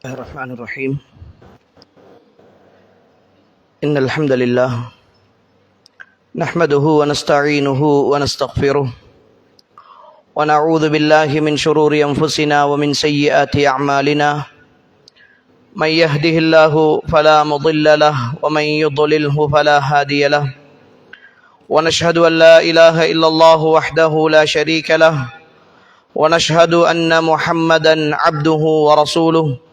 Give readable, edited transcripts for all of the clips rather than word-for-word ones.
الرحمن الرحيم. إن الحمد لله نحمده ونستعينه ونستغفره ونعوذ بالله من شرور أنفسنا ومن سيئات أعمالنا. من يهده الله فلا مضل له ومن يضلله فلا هادي له. ونشهد أن لا إله إلا الله وحده لا شريك له ونشهد أن محمدا عبده ورسوله.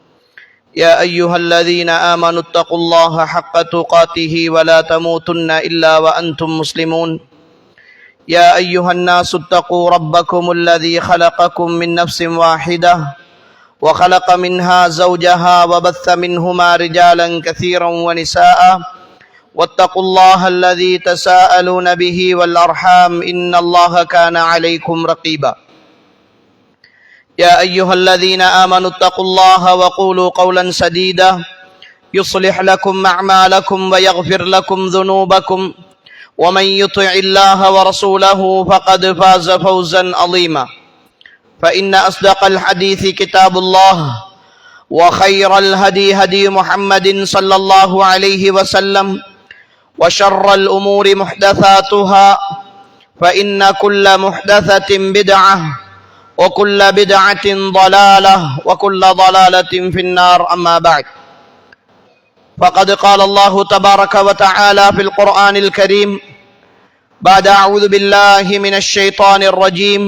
يا أيها الذين آمنوا اتقوا الله حق تقاته ولا تموتن إلا وأنتم مسلمون. يا أيها الناس اتقوا ربكم الذي خلقكم من نفس واحدة وخلق منها زوجها وبث منهما رجالا كثيرا ونساء واتقوا الله الذي تساءلون به والأرحام إن الله كان عليكم رقيبا. يا أيها الذين آمنوا اتقوا الله وقولوا قولا سديدا يصلح لكم أعمالكم ويغفر لكم ذنوبكم ومن يطع الله ورسوله فقد فاز فوزا عظيما. فإن أصدق الحديث كتاب الله وخير الهدي هدي محمد صلى الله عليه وسلم وشر الأمور محدثاتها فإن كل محدثة بدعة وكل بدعة ضلالة وكل ضلالة في النار. أما بعد، فقد قال الله تبارك وتعالى في القرآن الكريم بعد أعوذ بالله من الشيطان الرجيم: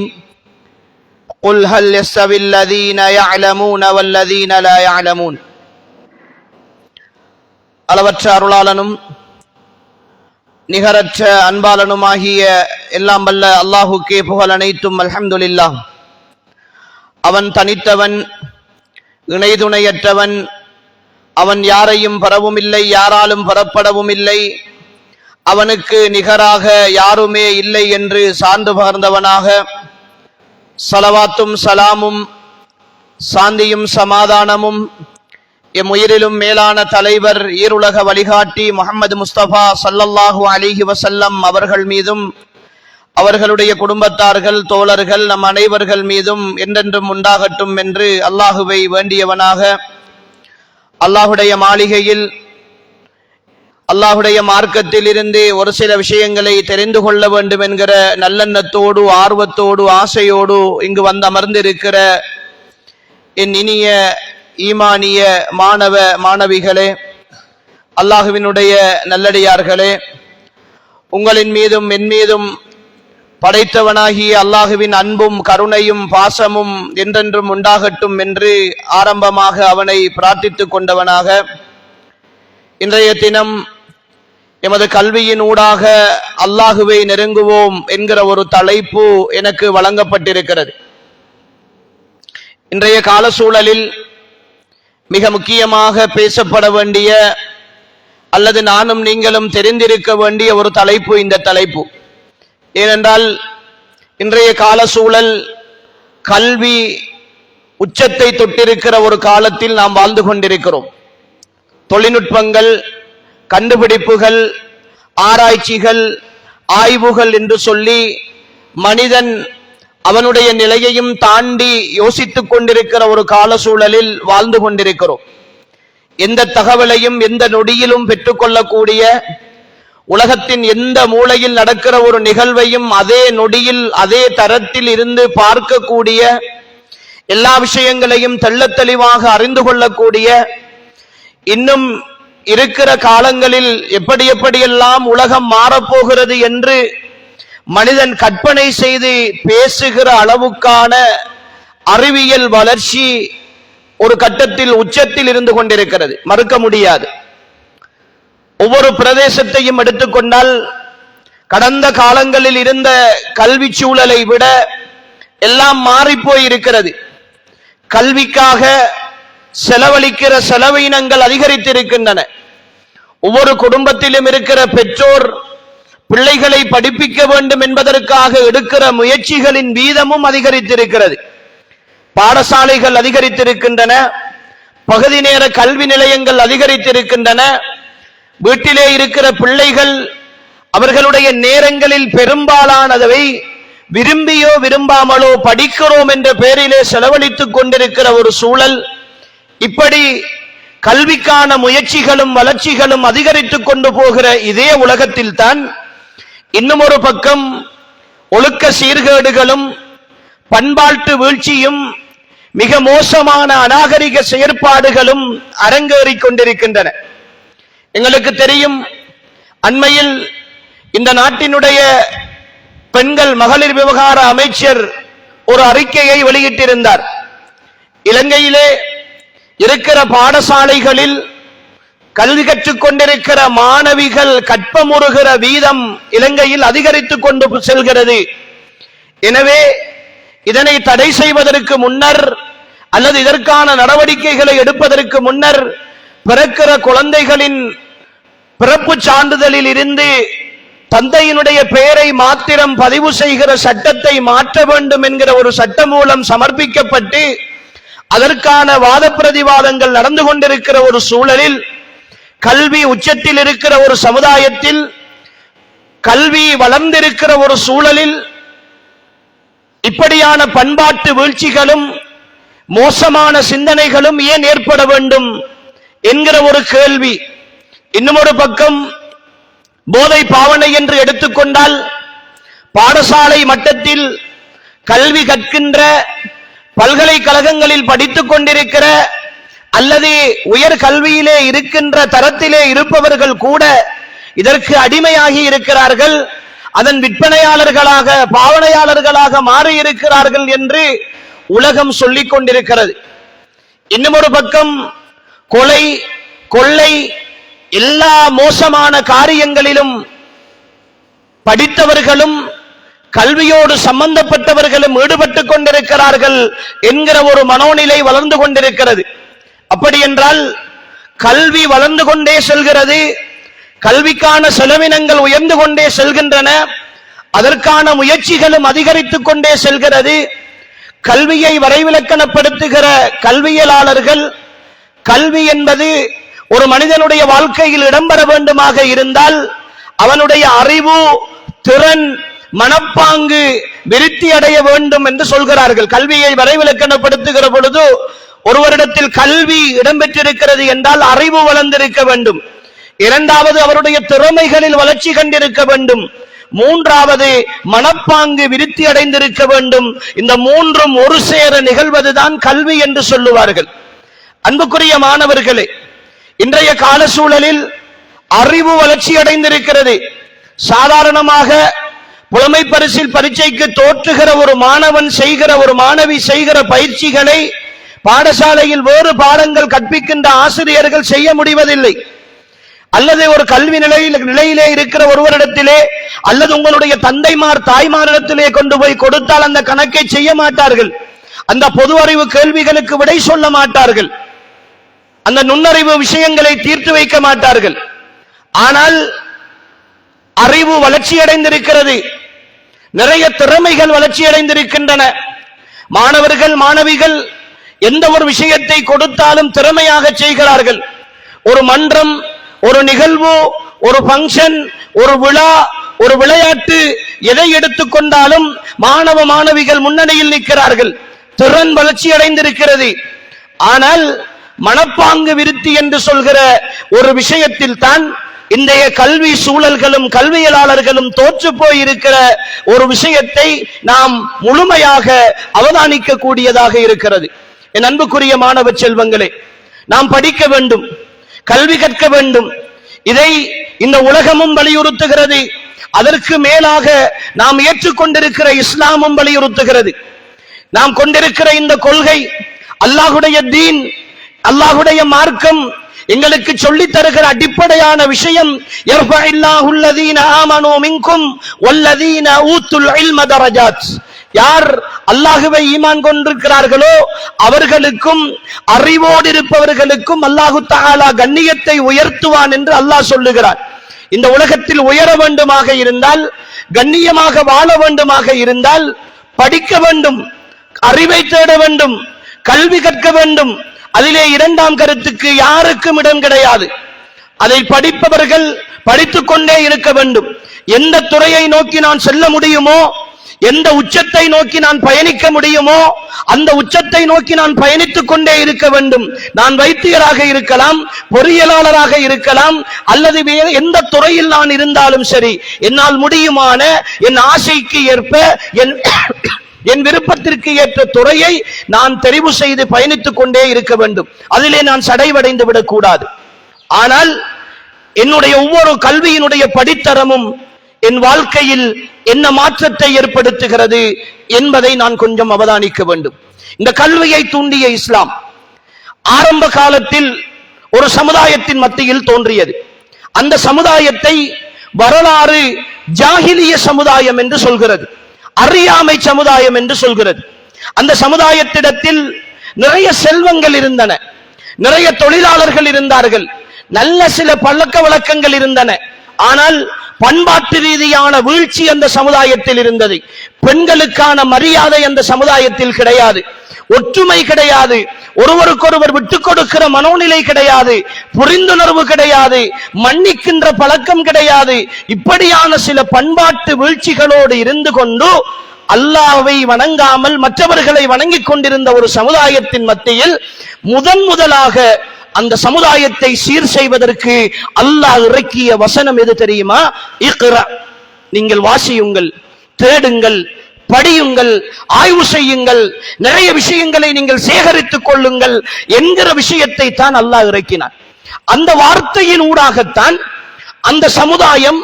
قل هل يستوي الذين يعلمون والذين لا يعلمون. அளவற்ற அருளாளனும் நிகரற்ற அன்பாளனுமாகிய எல்லாம் வல்ல அல்லாஹுக்கே புகழ் அனைத்தும். அல்ஹம்துலில்லாஹ். அவன் தனித்தவன், இணைதுணையற்றவன். அவன் யாரையும் பெறவும் இல்லை, யாராலும் பெறப்படவும் இல்லை. அவனுக்கு நிகராக யாருமே இல்லை என்று சான்று பகர்ந்தவனாக ஸலவாத்தும் சலாமும் சாந்தியும் சமாதானமும் எம் உயிரிலும் மேலான தலைவர் ஈருலக வழிகாட்டி முஹம்மது முஸ்தபா ஸல்லல்லாஹு அலைஹி வஸல்லம் அவர்கள் மீதும் அவர்களுடைய குடும்பத்தார்கள், தோழர்கள், நம் அனைவர்கள் மீதும் என்றென்றும் உண்டாகட்டும் என்று அல்லாஹுவை வேண்டியவனாக அல்லாஹுடைய மாளிகையில் அல்லாஹுடைய மார்க்கத்தில் இருந்து ஒரு சில விஷயங்களை தெரிந்து கொள்ள வேண்டும் என்கிற நல்லெண்ணத்தோடு, ஆர்வத்தோடு, ஆசையோடு இங்கு வந்து அமர்ந்திருக்கிற என் இனிய ஈமானிய மாணவ மாணவிகளே, அல்லாஹுவினுடைய நல்லடியார்களே, உங்களின் மீதும் என் மீதும் படைத்தவனாகிய அல்லாஹுவின் அன்பும் கருணையும் பாசமும் என்றென்றும் உண்டாகட்டும் என்று ஆரம்பமாக அவனை பிரார்த்தித்துக் கொண்டவனாக இன்றைய தினம் எமது கல்வியின் ஊடாக அல்லாஹுவை நெருங்குவோம் என்கிற ஒரு தலைப்பு எனக்கு வழங்கப்பட்டிருக்கிறது. இன்றைய கால சூழலில் மிக முக்கியமாக பேசப்பட வேண்டிய அல்லது நானும் நீங்களும் தெரிந்திருக்க வேண்டிய ஒரு தலைப்பு இந்த தலைப்பு. ஏனென்றால் இன்றைய கால சூழல் கல்வி உச்சத்தை தொட்டிருக்கிற ஒரு காலத்தில் நாம் வாழ்ந்து கொண்டிருக்கிறோம். தொழில்நுட்பங்கள், கண்டுபிடிப்புகள், ஆராய்ச்சிகள், ஆய்வுகள் என்று சொல்லி மனிதன் அவனுடைய நிலையையும் தாண்டி யோசித்துக் கொண்டிருக்கிற ஒரு கால சூழலில் வாழ்ந்து கொண்டிருக்கிறோம். எந்த தகவலையும் எந்த நொடியிலும் பெற்றுக்கொள்ளக்கூடிய, உலகத்தின் எந்த மூலையில் நடக்கிற ஒரு நிகழ்வையும் அதே நொடியில் அதே தரத்தில் இருந்து பார்க்கக்கூடிய, எல்லா விஷயங்களையும் தெள்ளத் தெளிவாக அறிந்து கொள்ளக்கூடிய, இன்னும் இருக்கிற காலங்களில் எப்படி எப்படியெல்லாம் உலகம் மாறப்போகிறது என்று மனிதன் கற்பனை செய்து பேசுகிற அளவுக்கான அறிவியல் வளர்ச்சி ஒரு கட்டத்தில் உச்சத்தில் இருந்து கொண்டிருக்கிறது, மறுக்க முடியாது. ஒவ்வொரு பிரதேசத்தையும் எடுத்துக்கொண்டால் கடந்த காலங்களில் இருந்த கல்வி சூழலை விட எல்லாம் மாறிப்போய் இருக்கிறது. கல்விக்காக செலவழிக்கிற செலவினங்கள் அதிகரித்திருக்கின்றன. ஒவ்வொரு குடும்பத்திலும் இருக்கிற பெற்றோர் பிள்ளைகளை படிப்பிக்க வேண்டும் என்பதற்காக எடுக்கிற முயற்சிகளின் வீதமும் அதிகரித்திருக்கிறது. பாடசாலைகள் அதிகரித்திருக்கின்றன, பகுதி நேர கல்வி நிலையங்கள் அதிகரித்திருக்கின்றன. வீட்டிலே இருக்கிற பிள்ளைகள் அவர்களுடைய நேரங்களில் பெரும்பாலானதை விரும்பியோ விரும்பாமலோ படிக்கிறோம் என்ற பெயரிலே செலவழித்துக் கொண்டிருக்கிற ஒரு சூழல் இப்படி கல்விக்கான முயற்சிகளும் வளர்ச்சிகளும் அதிகரித்துக் கொண்டு போகிற இதே உலகத்தில் தான் இன்னும் ஒரு பக்கம் ஒழுக்க சீர்கேடுகளும் பண்பாட்டு வீழ்ச்சியும் மிக மோசமான அநாகரிக செயற்பாடுகளும் அரங்கேறிக் கொண்டிருக்கின்றன. எங்களுக்கு தெரியும், அண்மையில் இந்த நாட்டினுடைய பெண்கள் மகளிர் விவகார அமைச்சர் ஒரு அறிக்கையை வெளியிட்டிருந்தார். இலங்கையிலே இருக்கிற பாடசாலைகளில் கல்வி கற்றுக் கொண்டிருக்கிற மாணவிகள் கற்பமுறுகிற வீதம் இலங்கையில் அதிகரித்துக் கொண்டு செல்கிறது. எனவே இதனை தடை செய்வதற்கு முன்னர் அல்லது இதற்கான நடவடிக்கைகளை எடுப்பதற்கு முன்னர் பிறக்கிற குழந்தைகளின் பிறப்பு சான்றிதழில் இருந்து தந்தையினுடைய பெயரை மாத்திரம் பதிவு செய்கிற சட்டத்தை மாற்ற வேண்டும் என்கிற ஒரு சட்ட மூலம் சமர்ப்பிக்கப்பட்டு அதற்கான வாத பிரதிவாதங்கள் நடந்து கொண்டிருக்கிற ஒரு சூழலில், கல்வி உச்சத்தில் இருக்கிற ஒரு சமுதாயத்தில், கல்வி வளர்ந்திருக்கிற ஒரு சூழலில் இப்படியான பண்பாட்டு வீழ்ச்சிகளும் மோசமான சிந்தனைகளும் ஏன் ஏற்பட வேண்டும் என்கிற ஒரு கேள்வி. இன்னும் ஒரு பக்கம் போதை பாவனை என்று எடுத்துக்கொண்டால், பாடசாலை மட்டத்தில் கல்வி கற்கின்ற, பல்கலைக்கழகங்களில் படித்துக் கொண்டிருக்கிற அல்லது உயர் கல்வியிலே இருக்கின்ற தரத்திலே இருப்பவர்கள் கூட இதற்கு அடிமையாகி இருக்கிறார்கள், அதன் விற்பனையாளர்களாக பாவனையாளர்களாக மாறி இருக்கிறார்கள் என்று உலகம் சொல்லிக் கொண்டிருக்கிறது. இன்னும் ஒரு பக்கம் கொலை, கொள்ளை, எல்லா மோசமான காரியங்களிலும் படித்தவர்களும் கல்வியோடு சம்பந்தப்பட்டவர்களும் ஈடுபட்டுக் கொண்டிருக்கிறார்கள் என்கிற ஒரு மனோநிலை வளர்ந்து கொண்டிருக்கிறது. அப்படி என்றால் கல்வி வளர்ந்து கொண்டே செல்கிறது, கல்விக்கான செலவினங்கள் உயர்ந்து கொண்டே செல்கின்றன, அதற்கான முயற்சிகளும் அதிகரித்துக் கொண்டே செல்கிறது. கல்வியை வரைவிலக்கணப்படுத்துகிற கல்வியலாளர்கள், கல்வி என்பது ஒரு மனிதனுடைய வாழ்க்கையில் இடம்பெற வேண்டுமாக இருந்தால் அவனுடைய அறிவு, திறன், மனப்பாங்கு விருத்தி அடைய வேண்டும் என்று சொல்கிறார்கள். கல்வியை வரைவிலக்கணப்படுத்துகிற பொழுது ஒருவரிடத்தில் கல்வி இடம்பெற்றிருக்கிறது என்றால் அறிவு வளர்ந்திருக்க வேண்டும், இரண்டாவது அவருடைய திறமைகளில் வளர்ச்சி கண்டிருக்க வேண்டும், மூன்றாவது மனப்பாங்கு விருத்தி அடைந்திருக்க வேண்டும். இந்த மூன்றும் ஒரு சேர நிகழ்வதுதான் கல்வி என்று சொல்லுவார்கள். அன்புக்குரிய மாணவர்களே, இன்றைய கால சூழலில் அறிவு வளர்ச்சி அடைந்திருக்கிறது. சாதாரணமாக புலமை பரிசில் பரீட்சைக்கு தோற்றுகிற ஒரு மாணவன் செய்கிற, ஒரு மாணவி செய்கிற பயிற்சிகளை பாடசாலையில் வேறு பாடங்கள் கற்பிக்கின்ற ஆசிரியர்கள் செய்ய முடிவதில்லை. அல்லது ஒரு கல்வி நிலையிலே இருக்கிற ஒருவரிடத்திலே அல்லது உங்களுடைய தந்தைமார் தாய்மாரிடத்திலே கொண்டு போய் கொடுத்தால் அந்த கணக்கை செய்ய மாட்டார்கள், அந்த பொது அறிவு கேள்விகளுக்கு விடை சொல்ல மாட்டார்கள், அந்த நுண்ணறிவு விஷயங்களை தீர்த்து வைக்க மாட்டார்கள். ஆனால் அறிவு வளர்ச்சி அடைந்திருக்கிறது, நிறைய திறமைகள் வளர்ச்சி அடைந்திருக்கின்றன. மாணவர்கள் மாணவிகள் எந்த ஒரு விஷயத்தை கொடுத்தாலும் திறமையாக செய்கிறார்கள். ஒரு மன்றம், ஒரு நிகழ்வு, ஒரு பங்கன், ஒரு விழா, ஒரு விளையாட்டு, எதை எடுத்துக்கொண்டாலும் மாணவ மாணவிகள் முன்னணியில் நிற்கிறார்கள், திறன் வளர்ச்சி அடைந்திருக்கிறது. ஆனால் மனப்பாங்கு விருத்தி என்று சொல்கிற ஒரு விஷயத்தில் தான் இன்றைய கல்வி சூழல்களும் கல்வியலாளர்களும் தோற்று போயிருக்கிற ஒரு விஷயத்தை நாம் முழுமையாக அவதானிக்க கூடியதாக இருக்கிறது. என் அன்புக்குரிய மாணவ செல்வங்களே, நாம் படிக்க வேண்டும், கல்வி கற்க வேண்டும். இதை இந்த உலகமும் வலியுறுத்துகிறது. அதற்கு மேலாக நாம் ஏற்றுக்கொண்டிருக்கிற இஸ்லாமும் வலியுறுத்துகிறது. நாம் கொண்டிருக்கிற இந்த கொள்கை, அல்லாஹுடைய தீன், அல்லாஹுடைய மார்க்கம் எங்களுக்கு சொல்லி தருகிற அடிப்படையான விஷயம், யார் அல்லாஹுவை ஈமான் கொண்டிருக்கிறார்களோ அவர்களுக்கும் அறிவோடு இருப்பவர்களுக்கும் அல்லாஹு தஆலா கண்ணியத்தை உயர்த்துவான் என்று அல்லாஹ் சொல்லுகிறார். இந்த உலகத்தில் உயர வேண்டுமாக இருந்தால், கண்ணியமாக வாழ வேண்டுமாக இருந்தால் படிக்க வேண்டும், அறிவை தேட வேண்டும், கல்வி கற்க வேண்டும். அதிலே இரண்டாம் கருத்துக்கு யாருக்கும் இடம் கிடையாது. அதை படிப்பவர்கள் படித்துக் கொண்டே இருக்க வேண்டும். எந்த துறையை நோக்கி நான் செல்ல முடியுமோ, எந்த உச்சத்தை நோக்கி நான் பயணிக்க முடியுமோ அந்த உச்சத்தை நோக்கி நான் பயணித்துக் கொண்டே இருக்க வேண்டும். நான் வைத்தியராக இருக்கலாம், பொறியியலாளராக இருக்கலாம், அல்லது வேறு எந்த துறையில் நான் இருந்தாலும் சரி, என்னால் முடியுமான என் ஆசைக்கு ஏற்ப என் விருப்பத்திற்கு ஏற்ற துறையை நான் தெரிவு செய்து பயணித்துக் கொண்டே இருக்க வேண்டும். அதிலே நான் சடைவடைந்து விடக்கூடாது. ஆனால் என்னுடைய ஒவ்வொரு கல்வியினுடைய படித்தரமும் என் வாழ்க்கையில் என்ன மாற்றத்தை ஏற்படுத்துகிறது என்பதை நான் கொஞ்சம் அவதானிக்க வேண்டும். இந்த கல்வியை தூண்டிய இஸ்லாம் ஆரம்ப காலத்தில் ஒரு சமுதாயத்தின் மத்தியில் தோன்றியது. அந்த சமுதாயத்தை வரலாறு ஜாஹிலிய சமுதாயம் என்று சொல்கிறது, அறியாமை சமுதாயம் என்று சொல்கிறது. அந்த சமுதாயத்திடத்தில் நிறைய செல்வங்கள் இருந்தன, நிறைய தொழிலாளர்கள் இருந்தார்கள், நல்ல சில பழக்க வழக்கங்கள் இருந்தன. ஆனால் பண்பாட்டு ரீதியான வீழ்ச்சி அந்த சமுதாயத்தில் இருந்தது. பெண்களுக்கான மரியாதை அந்த சமுதாயத்தில் கிடையாது, ஒற்றுமை கிடையாது, ஒருவருக்கொருவர் விட்டுக் கொடுக்கிற மனோநிலை கிடையாது, புரிந்துணர்வு கிடையாது, மன்னிக்கின்ற பழக்கம் கிடையாது. இப்படியான சில பண்பாட்டு வீழ்ச்சிகளோடு இருந்து கொண்டு அல்லாஹ்வை வணங்காமல் மற்றவர்களை வணங்கிக் கொண்டிருந்த ஒரு சமுதாயத்தின் மத்தியில் முதலாக அந்த சமுதாயத்தை சீர் செய்வதற்கு அல்லாஹ் இறக்கிய வசனம் எது தெரியுமா? இக்ரா, நீங்கள் வாசியுங்கள், தேடுங்கள், படியுங்கள், ஆய்வு செய்யுங்கள், நிறைய விஷயங்களை நீங்கள் சேகரித்துக் கொள்ளுங்கள் என்கிற விஷயத்தை தான் அல்லாஹ் இறக்கினார். அந்த வார்த்தையின் ஊடாகத்தான் அந்த சமுதாயம்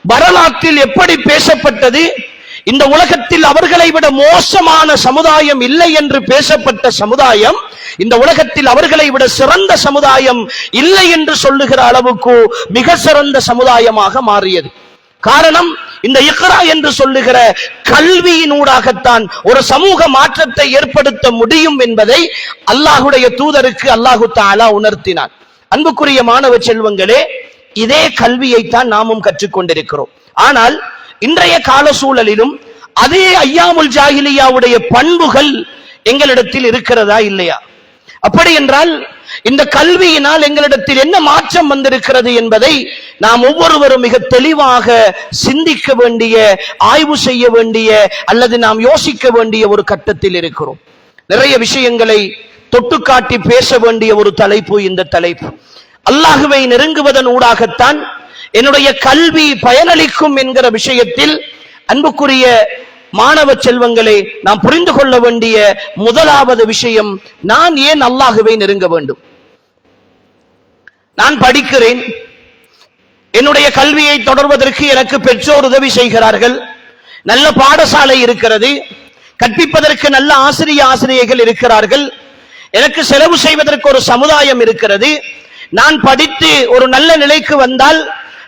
வரலாற்றில் எப்படி பேசப்பட்டது, இந்த உலகத்தில் அவர்களை விட மோசமான சமுதாயம் இல்லை என்று பேசப்பட்ட சமுதாயம் இந்த உலகத்தில் அவர்களை விட சிறந்த சமுதாயம் இல்லை என்று சொல்லுகிற அளவுக்கு மிக சிறந்த சமுதாயமாக மாறியது. காரணம், இந்த இக்ரா என்று சொல்லுகிற கல்வியினூடாகத்தான் ஒரு சமூக மாற்றத்தை ஏற்படுத்த முடியும் என்பதை அல்லாஹுடைய தூதருக்கு அல்லாஹு தஆலா உணர்த்தினார். அன்புக்குரிய மாணவ செல்வங்களே, இதே கல்வியைத்தான் நாமும் கற்றுக்கொண்டிருக்கிறோம். ஆனால் இன்றைய கால சூழலிலும் அதே ஐயாமுல் ஜாஹிலியாவுடைய பண்புகள் எங்களிடத்தில் இருக்கிறதா இல்லையா? அப்படி என்றால் இந்த கல்வியினால் எங்களிடத்தில் என்ன மாற்றம் வந்திருக்கிறது என்பதை நாம் ஒவ்வொருவரும் மிக தெளிவாக சிந்திக்க வேண்டிய, ஆய்வு செய்ய வேண்டிய, அல்லது நாம் யோசிக்க வேண்டிய ஒரு கட்டத்தில் இருக்கிறோம். நிறைய விஷயங்களை தொட்டுக்காட்டி பேச வேண்டிய ஒரு தலைப்பு இந்த தலைப்பு. அல்லாஹுவை நெருங்குவதன் ஊடாகத்தான் என்னுடைய கல்வி பயனளிக்கும் என்கிற விஷயத்தில் அன்புக்குரிய மாணவ செல்வங்களை நாம் புரிந்து கொள்ள வேண்டிய முதலாவது விஷயம், நான் ஏன் அல்லாஹுவை நெருங்க வேண்டும்? நான் படிக்கிறேன், என்னுடைய கல்வியை தொடர்வதற்கு எனக்கு பெற்றோர் உதவி செய்கிறார்கள், நல்ல பாடசாலை இருக்கிறது, கற்பிப்பதற்கு நல்ல ஆசிரியர்கள் இருக்கிறார்கள், எனக்கு செலவு செய்வதற்கு ஒரு சமுதாயம் இருக்கிறது. நான் படித்து ஒரு நல்ல நிலைக்கு வந்தால்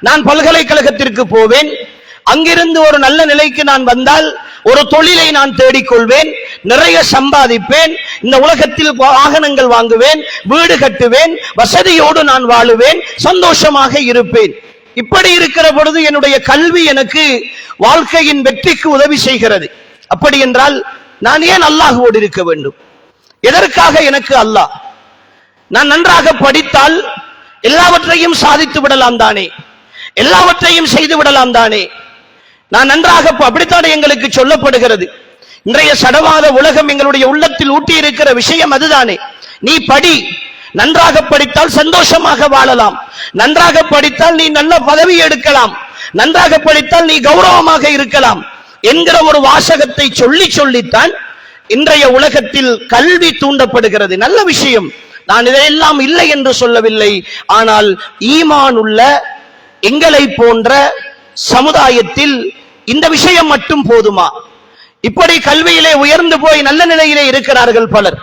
நான் பல்கலைக்கழகத்திற்கு போவேன், அங்கிருந்து ஒரு நல்ல நிலைக்கு நான் வந்தால் ஒரு தொழிலை நான் தேடிக்கொள்வேன், நிறைய சம்பாதிப்பேன், இந்த உலகத்தில் வாகனங்கள் வாங்குவேன், வீடு கட்டுவேன், வசதியோடு நான் வாழுவேன், சந்தோஷமாக இருப்பேன். இப்படி இருக்கிற பொழுது என்னுடைய கல்வி எனக்கு வாழ்க்கையின் வெற்றிக்கு உதவி செய்கிறது. அப்படி என்றால் நான் ஏன் அல்லாஹ்வோடு இருக்க வேண்டும்? எதற்காக எனக்கு அல்லாஹ்? நான் நன்றாக படித்தால் எல்லாவற்றையும் சாதித்து விடலாம் தானே, எல்லாவற்றையும் செய்து விடலாம் தானே. நான் நன்றாக, அப்படித்தானே எங்களுக்கு சொல்லப்படுகிறது. இன்றைய சடவாத உலகம் எங்களுடைய உள்ளத்தில் ஊட்டி இருக்கிற விஷயம் அதுதானே. நீ படி, நன்றாக படித்தால் சந்தோஷமாக வாழலாம், நன்றாக படித்தால் நீ நல்ல பதவி எடுக்கலாம், நன்றாக படித்தால் நீ கௌரவமாக இருக்கலாம் என்கிற ஒரு வாசகத்தை சொல்லித்தான் இன்றைய உலகத்தில் கல்வி தூண்டப்படுகிறது. நல்ல விஷயம், நான் இதையெல்லாம் இல்லை என்று சொல்லவில்லை. ஆனால் ஈமான் உள்ள எங்களை போன்ற சமுதாயத்தில் இந்த விஷயம் மட்டும் போதுமா? இப்படி கல்வியிலே உயர்ந்து போய் நல்ல நிலையிலே இருக்கிறார்கள் பலர்.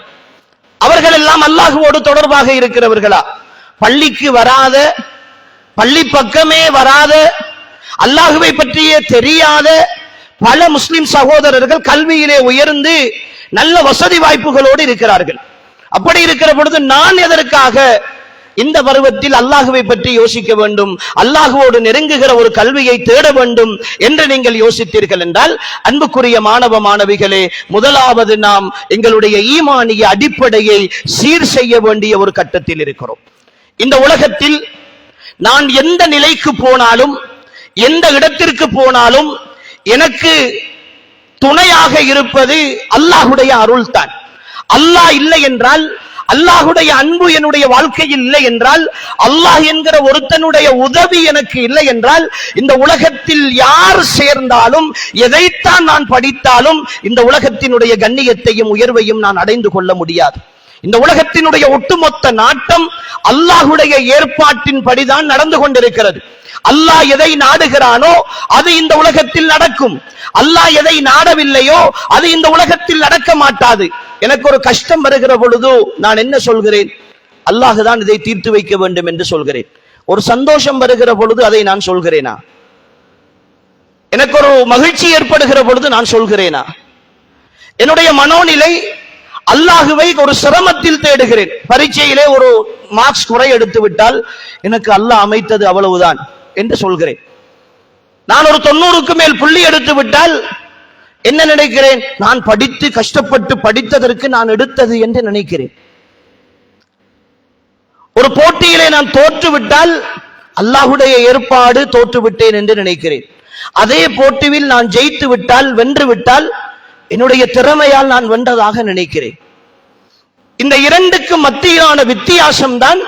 அவர்கள் எல்லாம் அல்லாஹுவோடு தொடர்பாக இருக்கிறவர்களா? பள்ளிக்கு வராத, பள்ளி பக்கமே வராத, அல்லாஹுவை பற்றியே தெரியாத பல முஸ்லிம் சகோதரர்கள் கல்வியிலே உயர்ந்து நல்ல வசதி வாய்ப்புகளோடு இருக்கிறார்கள். அப்படி இருக்கிற பொழுது நான் எதற்காக இந்த பருவத்தில் அல்லாஹுவை பற்றி யோசிக்க வேண்டும், அல்லாஹுவோடு நெருங்குகிற ஒரு கல்வியை தேட வேண்டும் என்று நீங்கள் யோசித்தீர்கள் என்றால், அன்புக்குரிய மாணவ மாணவிகளே, முதலாவது நாம் எங்களுடைய ஈமானிய அடிப்படையை சீர் செய்ய வேண்டிய ஒரு கட்டத்தில் இருக்கிறோம். இந்த உலகத்தில் நான் எந்த நிலைக்கு போனாலும், எந்த இடத்திற்கு போனாலும் எனக்கு துணையாக இருப்பது அல்லாஹுடைய அருள் தான். அல்லாஹ் இல்லை என்றால், அல்லாஹுடைய அன்பு என்னுடைய வாழ்க்கையில் இல்லை என்றால், அல்லாஹ் என்கிற ஒருத்தனுடைய உதவி எனக்கு இல்லை என்றால், இந்த உலகத்தில் யார் சேர்ந்தாலும், எதைத்தான் நான் படித்தாலும், இந்த உலகத்தினுடைய கண்ணியத்தையும் உயர்வையும் நான் அடைந்து கொள்ள முடியாது. இந்த உலகத்தினுடைய ஒட்டுமொத்த நாட்டம் அல்லாஹுடைய ஏற்பாட்டின் படிதான் நடந்து கொண்டிருக்கிறது. அல்லாஹ் எதை நாடுகிறானோ அது இந்த உலகத்தில் நடக்கும். அல்லாஹ் எதை நாடவில்லையோ அது இந்த உலகத்தில் நடக்க மாட்டாது. எனக்கு ஒரு கஷ்டம் வருகிற பொழுது நான் என்ன சொல்கிறேன்? அல்லாஹ் தான் இதை தீர்த்து வைக்க வேண்டும் என்று சொல்கிறேன். ஒரு சந்தோஷம் வருகிற பொழுது அதை நான் சொல்கிறேனா? எனக்கு ஒரு மகிழ்ச்சி ஏற்படுகிற பொழுது நான் சொல்கிறேனா? என்னுடைய மனோநிலை அல்லாஹுவை ஒரு சிரமத்தில் தேடுகிறேன். பரீட்சையிலே ஒரு மார்க்ஸ் குறை எடுத்து விட்டால் எனக்கு அல்லாஹ் அமைத்தது அவ்வளவுதான் என்று சொல்கிறேன். நான் ஒரு 90க்கு மேல் புள்ளி எடுத்து விட்டால் என்ன நினைக்கிறேன்? நான் படித்து கஷ்டப்பட்டு படித்ததற்கு நான் எடுத்தது என்று நினைக்கிறேன். ஒரு போட்டியிலே நான் தோற்றுவிட்டால் அல்லாஹுடைய ஏற்பாடு தோற்றுவிட்டேன் என்று நினைக்கிறேன். அதே போட்டியில் நான் ஜெயித்து விட்டால், வென்று விட்டால், என்னுடைய திறமையால் நான் வென்றதாக நினைக்கிறேன். இந்த இரண்டுக்கு மத்தியிலான வித்தியாசம்தான்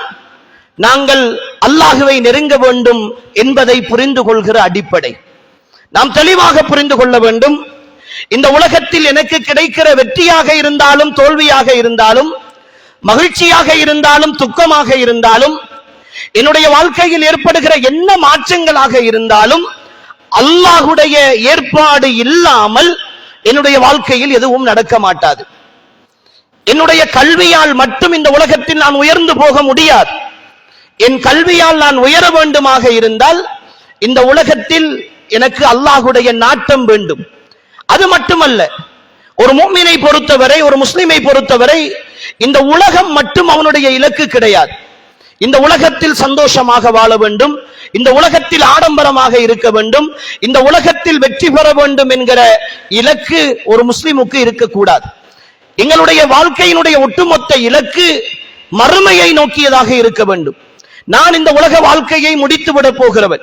நாங்கள் அல்லாஹுவை நெருங்க வேண்டும் என்பதை புரிந்து கொள்கிற அடிப்படை. நாம் தெளிவாக புரிந்து கொள்ள வேண்டும். இந்த உலகத்தில் எனக்கு கிடைக்கிற வெற்றியாக இருந்தாலும் தோல்வியாக இருந்தாலும், மகிழ்ச்சியாக இருந்தாலும் துக்கமாக இருந்தாலும், என்னுடைய வாழ்க்கையில் ஏற்படுகிற என்ன மாற்றங்களாக இருந்தாலும், அல்லாஹுடைய ஏற்பாடு இல்லாமல் என்னுடைய வாழ்க்கையில் எதுவும் நடக்க மாட்டாது. என்னுடைய கல்வியால் மட்டும் இந்த உலகத்தில் நான் உயர்ந்து போக முடியாது. என் கல்வியால் நான் உயர வேண்டுமாக இருந்தால் இந்த உலகத்தில் எனக்கு அல்லாஹுடைய நாட்டம் வேண்டும். அது மட்டுமல்ல, ஒரு முஃமினை பொறுத்தவரை, ஒரு முஸ்லிமை பொறுத்தவரை இந்த உலகம் மட்டும் அவனுடைய இலக்கு கிடையாது. இந்த உலகத்தில் சந்தோஷமாக வாழ வேண்டும், இந்த உலகத்தில் ஆடம்பரமாக இருக்க வேண்டும், இந்த உலகத்தில் வெற்றி பெற வேண்டும் என்கிற இலக்கு ஒரு முஸ்லிமுக்கு இருக்கக்கூடாது. எங்களுடைய வாழ்க்கையினுடைய ஒட்டுமொத்த இலக்கு மறுமையை நோக்கியதாக இருக்க வேண்டும். நான் இந்த உலக வாழ்க்கையை முடித்து விட போகிறவன்.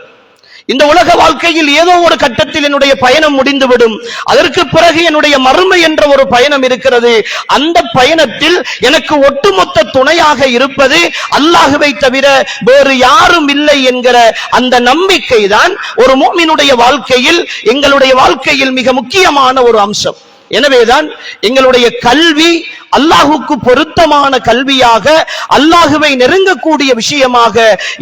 இந்த உலக வாழ்க்கையில் ஏதோ ஒரு கட்டத்தில் என்னுடைய பயணம் முடிந்துவிடும். அதற்கு பிறகு என்னுடைய மறுமை என்ற ஒரு பயணம் இருக்கிறது. அந்த பயணத்தில் எனக்கு ஒட்டுமொத்த துணையாக இருப்பது அல்லாஹுவை தவிர வேறு யாரும் இல்லை என்கிற அந்த நம்பிக்கை தான் ஒரு முஃமினுடைய வாழ்க்கையில், எங்களுடைய வாழ்க்கையில் மிக முக்கியமான ஒரு அம்சம். எனவேதான் எங்களுடைய கல்வி அல்லாஹுக்கு பொருத்தமான கல்வியாக, அல்லாஹுவை நெருங்கக்கூடிய விஷயமாக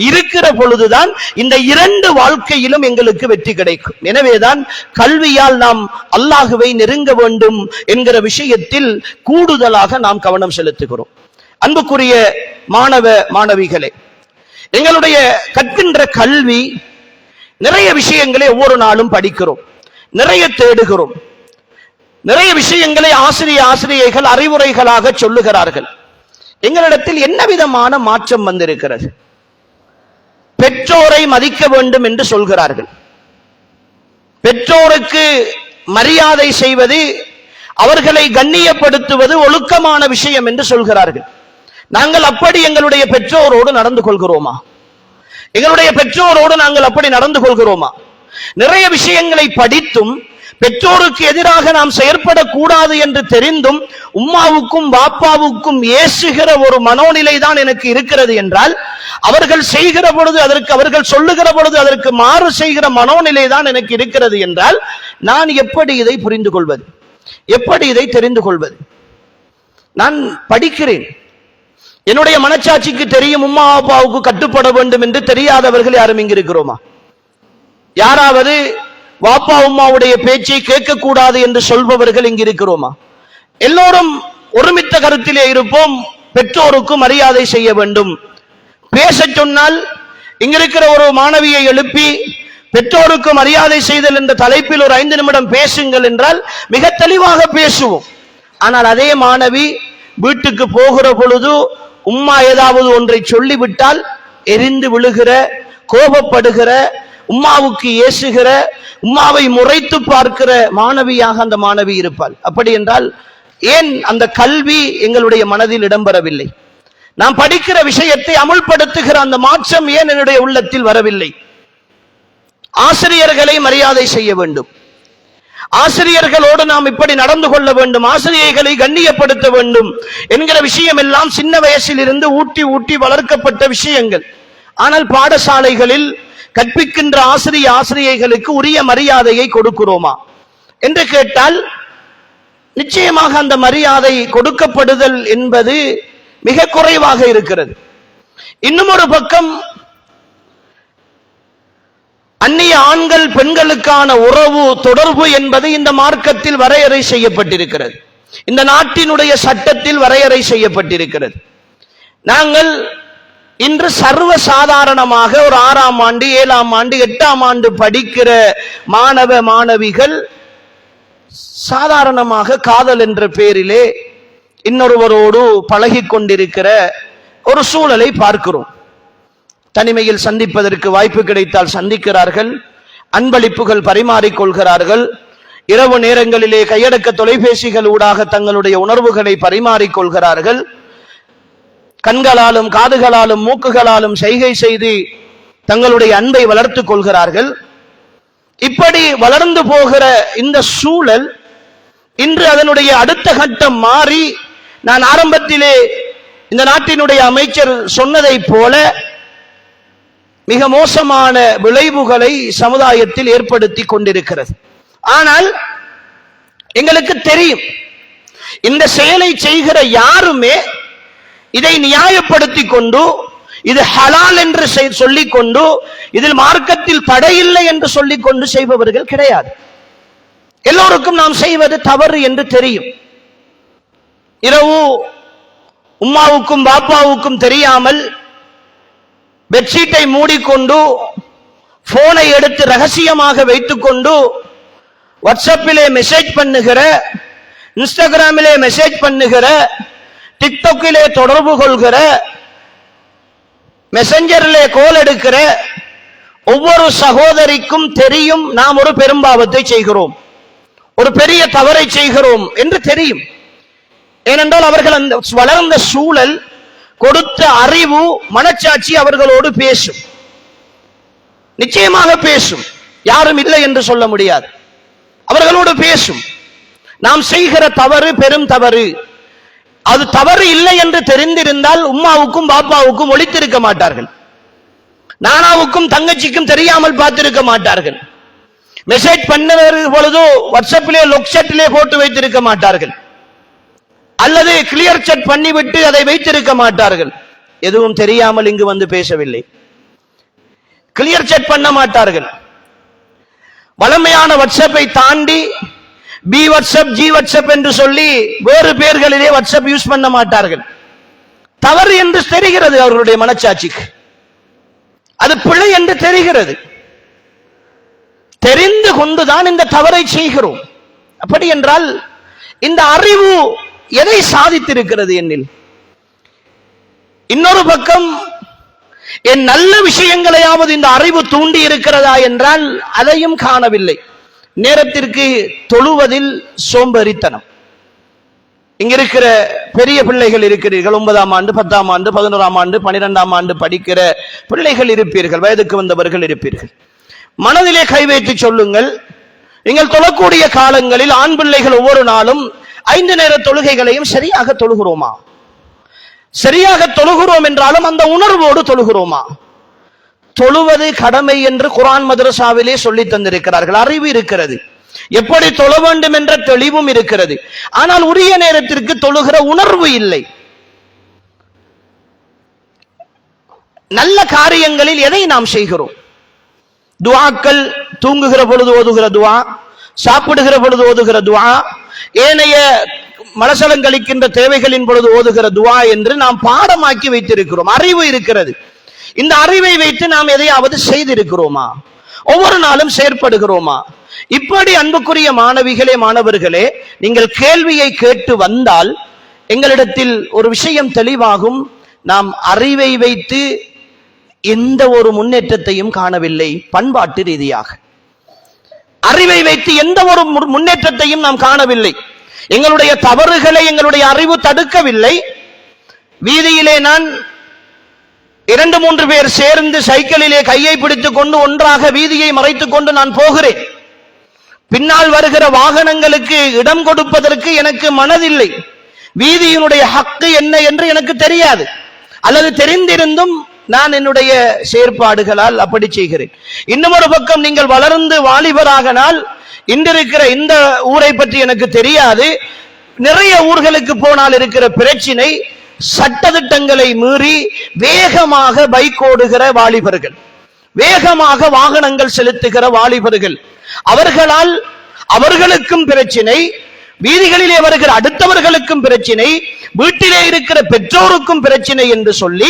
இருக்கிற பொழுதுதான் இந்த இரண்டு வாழ்க்கையிலும் எங்களுக்கு வெற்றி கிடைக்கும். எனவேதான் கல்வியால் நாம் அல்லாஹுவை நெருங்க வேண்டும் என்கிற விஷயத்தில் கூடுதலாக நாம் கவனம் செலுத்துகிறோம். அன்புக்குரிய மாணவ மாணவிகளே, எங்களுடைய கற்கின்ற கல்வி நிறைய விஷயங்களை ஒவ்வொரு நாளும் படிக்கிறோம், நிறைய தேடுகிறோம், நிறைய விஷயங்களை ஆசிரியைகள் அறிவுரைகளாக சொல்லுகிறார்கள். எங்களிடத்தில் என்ன விதமான மாற்றம் வந்திருக்கிறது? பெற்றோரை மதிக்க வேண்டும் என்று சொல்கிறார்கள். பெற்றோருக்கு மரியாதை செய்வது, அவர்களை கண்ணியப்படுத்துவது ஒழுக்கமான விஷயம் என்று சொல்கிறார்கள். நாங்கள் அப்படி எங்களுடைய பெற்றோரோடு நடந்து கொள்கிறோமா? எங்களுடைய பெற்றோரோடு நாங்கள் அப்படி நடந்து கொள்கிறோமா? நிறைய விஷயங்களை படித்தும் பெற்றோருக்கு எதிராக நாம் செயற்படக்கூடாது என்று தெரிந்தும் உம்மாவுக்கும் பாப்பாவுக்கும் ஏசுகிற ஒரு மனோநிலை தான் எனக்கு இருக்கிறது என்றால், அவர்கள் செய்கிற பொழுது அதற்கு, அவர்கள் சொல்லுகிற பொழுது அதற்கு மாறு செய்கிற மனோநிலை தான் எனக்கு இருக்கிறது என்றால், நான் எப்படி இதை புரிந்து கொள்வது? எப்படி இதை தெரிந்து கொள்வது? நான் படிக்கிறேன், என்னுடைய மனச்சாட்சிக்கு தெரியும் உம்மா அப்பாவுக்கு கட்டுப்பட வேண்டும் என்று தெரியாதவர்கள் யாரும் இங்கு இருக்கிறோமா? யாராவது வாப்பா உம்மாவுடைய பேச்சை கேட்கக்கூடாது என்று சொல்பவர்கள் இங்கு இருக்கிறோமா? எல்லோரும் ஒருமித்த கருத்திலே இருப்போம், பெற்றோருக்கு மரியாதை செய்ய வேண்டும். பேச சொன்னால் இங்கிருக்கிற ஒரு மாணவியை எழுப்பி பெற்றோருக்கு மரியாதை செய்தல் என்ற தலைப்பில் ஒரு 5 நிமிடம் பேசுங்கள் என்றால் மிக தெளிவாக பேசுவோம். ஆனால் அதே மாணவி வீட்டுக்கு போகிற பொழுது உம்மா ஏதாவது ஒன்றை சொல்லிவிட்டால் எரிந்து விழுகிற, கோபப்படுகிற, உம்மாவுக்கு ஏசுகிற, உம்மாவை முறைத்து பார்க்கிற மாணவியாக அந்த மாணவி இருப்பாள். அப்படி என்றால் ஏன் அந்த கல்வி எங்களுடைய மனதில் இடம்பெறவில்லை? நாம் படிக்கிற விஷயத்தை அமுல்படுத்துகிற அந்த மாற்றம் ஏன் என்னுடைய உள்ளத்தில் வரவில்லை? ஆசிரியர்களை மரியாதை செய்ய வேண்டும். ஆசிரியர்களோடு நாம் இப்படி நடந்து கொள்ள வேண்டும், ஆசிரியர்களை கண்ணியப்படுத்த வேண்டும் என்கிற விஷயம் எல்லாம் சின்ன வயசில் இருந்து ஊட்டி ஊட்டி வளர்க்கப்பட்ட விஷயங்கள். ஆனால் பாடசாலைகளில் கற்பிக்கின்ற ஆசிரியர்களுக்கு உரிய மரியாதையை கொடுக்கிறோமா என்று கேட்டால் நிச்சயமாக அந்த மரியாதை கொடுக்கப்படுதல் என்பது மிக குறைவாக இருக்கிறது. இன்னும் ஒரு பக்கம் அந்நிய ஆண்கள் பெண்களுக்கான உறவு தொடர்பு என்பது இந்த மார்க்கத்தில் வரையறை செய்யப்பட்டிருக்கிறது, இந்த நாட்டினுடைய சட்டத்தில் வரையறை செய்யப்பட்டிருக்கிறது. நாங்கள் இன்று சர்வ சாதாரணமாக ஒரு 6ஆம் ஆண்டு 7ஆம் ஆண்டு 8ஆம் ஆண்டு படிக்கிற மாணவ மாணவிகள் சாதாரணமாக காதல் என்ற பெயரிலே இன்னொருவரோடு பழகி கொண்டிருக்கிற ஒரு சூழலை பார்க்கிறோம். தனிமையில் சந்திப்பதற்கு வாய்ப்பு கிடைத்தால் சந்திக்கிறார்கள், அன்பளிப்புகள் பரிமாறிக்கொள்கிறார்கள், இரவு நேரங்களிலே கையடக்க தொலைபேசிகள் ஊடாக தங்களுடைய உணர்வுகளை பரிமாறிக்கொள்கிறார்கள், கண்களாலும் காதுகளாலும் மூக்குகளாலும் செய்கை செய்து தங்களுடைய அன்பை வளர்த்துக் கொள்கிறார்கள். இப்படி வளர்ந்து போகிற இந்த சூழல் இன்று அதனுடைய அடுத்த கட்டம் மாறி, நான் ஆரம்பத்திலே இந்த நாட்டினுடைய அமைச்சர் சொன்னதை போல மிக மோசமான விளைவுகளை சமுதாயத்தில் ஏற்படுத்தி கொண்டிருக்கிறது. ஆனால் எங்களுக்கு தெரியும், இந்த செயலை செய்கிற யாருமே இதை நியாயப்படுத்தி கொண்டு, இது ஹலால் என்று சொல்லிக் கொண்டு, இதில் மார்க்கத்தில் தடையில்லை என்று சொல்லிக் கொண்டு செய்பவர்கள் கிடையாது. எல்லோருக்கும் நாம் செய்வது தவறு என்று தெரியும். இரவு உம்மாவுக்கும் பாப்பாவுக்கும் தெரியாமல் பெட்ஷீட்டை மூடிக்கொண்டு போனை எடுத்து ரகசியமாக வைத்துக் கொண்டு வாட்ஸ்அப்பிலே மெசேஜ் பண்ணுகிற, இன்ஸ்டாகிராமிலே மெசேஜ் பண்ணுகிற, டிக்டாக்கிலே தொடர்பு கொள்கிற, மெசஞ்சரிலே கோல் எடுக்கிற ஒவ்வொரு சகோதரிக்கும் தெரியும் நாம் ஒரு பெரும்பாவத்தை செய்கிறோம், ஒரு பெரிய தவறை செய்கிறோம் என்று தெரியும். ஏனென்றால் அவர்கள் அந்த வளர்ந்த சூழல் கொடுத்த அறிவு மனச்சாட்சி அவர்களோடு பேசும், நிச்சயமாக பேசும், யாரும் இல்லை என்று சொல்ல முடியாது, அவர்களோடு பேசும். நாம் செய்கிற தவறு பெரும் தவறு, அது தவறு இல்லை என்று தெரிந்திருந்தால் உம்மாவுக்கும் பாப்பாவுக்கும் ஒளித்திருக்க மாட்டார்கள், நானாவுக்கும் தங்கச்சிக்கும் தெரியாமல் பார்த்திருக்க மாட்டார்கள், மெசேஜ் பண்ணுவது பொழுது வாட்ஸ்அப்பிலே லொக்செட்டிலே போட்டு வைத்திருக்க மாட்டார்கள், அல்லது கிளியர் செட் பண்ணிவிட்டு அதை வைத்திருக்க மாட்டார்கள். எதுவும் தெரியாமல் இங்கு வந்து பேசவில்லை, கிளியர் செட் பண்ண மாட்டார்கள். வளமையான வாட்ஸ்அப்பை தாண்டி பி வாட்ஸ்அப் ஜி வாட்ஸ்அப் என்று சொல்லி வேறு பேர்களிலே வாட்ஸ்அப் யூஸ் பண்ண மாட்டார்கள். தவறு என்று தெரிகிறது அவர்களுடைய மனச்சாட்சிக்கு, அது பிழை என்று தெரிகிறது, தெரிந்து கொண்டுதான் இந்த தவறை செய்கிறோம். அப்படி என்றால் இந்த அறிவு எதை சாதித்திருக்கிறது என்னில்? இன்னொரு பக்கம் என் நல்ல விஷயங்களையாவது இந்த அறிவு தூண்டி இருக்கிறதா என்றால் அதையும் காணவில்லை. நேரத்திற்கு தொழுவதில் சோம்பேறித்தனம். இங்கிருக்கிற பெரிய பிள்ளைகள் இருக்கிறீர்கள், 9ஆம் ஆண்டு 10ஆம் ஆண்டு 11ஆம் ஆண்டு 12ஆம் ஆண்டு படிக்கிற பிள்ளைகள் இருப்பீர்கள், வயதுக்கு வந்தவர்கள் இருப்பீர்கள். மனதிலே கை வைத்து சொல்லுங்கள், நீங்கள் தொழக்கூடிய காலங்களில் ஆண் பிள்ளைகள் ஒவ்வொரு நாளும் 5 நேர தொழுகைகளையும் சரியாக தொழுகிறோமா? சரியாக தொழுகிறோம் என்றாலும் அந்த உணர்வோடு தொழுகிறோமா? தொழுவது கடமை என்று குர்ஆன் மதரசாவிலே சொல்லி தந்திருக்கிறார்கள். அறிவு இருக்கிறது, எப்படி தொழ வேண்டும் என்ற தெளிவும் இருக்கிறது. ஆனால் உரிய நேரத்திற்கு தொழுகிற உணர்வு இல்லை. நல்ல காரியங்களில் எதை நாம் செய்கிறோம்? துஆக்கள், தூங்குகிற பொழுது ஓதுகிற துஆ, சாப்பிடுகிற பொழுது ஓதுகிற துஆ, ஏனைய மலசலங்களிக்கின்ற தேவைகளின் பொழுது ஓதுகிற துஆ என்று நாம் பாடமாக்கி வைத்திருக்கிறோம். அறிவு இருக்கிறது. இந்த அறிவை வைத்து நாம் எதையாவது செய்திருக்கிறோமா? ஒவ்வொரு நாளும் செயற்படுகிறோமா? இப்படி அன்புக்குரிய மாணவிகளே, மாணவர்களே, நீங்கள் கேள்வியை கேட்டு வந்தால் எங்களிடத்தில் ஒரு விஷயம் தெளிவாகும். நாம் அறிவை வைத்து எந்த ஒரு முன்னேற்றத்தையும் காணவில்லை. பண்பாட்டு ரீதியாக அறிவை வைத்து எந்த ஒரு முன்னேற்றத்தையும் நாம் காணவில்லை. எங்களுடைய தவறுகளை எங்களுடைய அறிவு தடுக்கவில்லை. வீதியிலே நான் 2-3 பேர் சேர்ந்து சைக்கிளிலே கையை பிடித்துக் கொண்டு ஒன்றாக வீதியை மறைத்துக் கொண்டு நான் போகிறேன். பின்னால் வருகிற வாகனங்களுக்கு இடம் கொடுப்பதற்கு எனக்கு மனதில்லை. வீதியினுடைய ஹக்கு என்ன என்று எனக்கு தெரியாது, அல்லது தெரிந்திருந்தும் நான் என்னுடைய செயற்பாடுகளால் அப்படி செய்கிறேன். இன்னும் ஒரு பக்கம் நீங்கள் வளர்ந்து வாலிபராகனால் இன்றிருக்கிற இந்த ஊரை பற்றி எனக்கு தெரியாது. நிறைய ஊர்களுக்கு போனால் இருக்கிற பிரச்சினை, சட்டதிட்டங்களை மீறி வேகமாக பைக் ஓடுகிற வாலிபர்கள், வேகமாக வாகனங்கள் செலுத்துகிற வாலிபர்கள், அவர்களால் அவர்களுக்கும் பிரச்சினை, வீதிகளிலே வருகிற அடுத்தவர்களுக்கும் பிரச்சினை, வீட்டிலே இருக்கிற பெற்றோருக்கும் பிரச்சினை என்று சொல்லி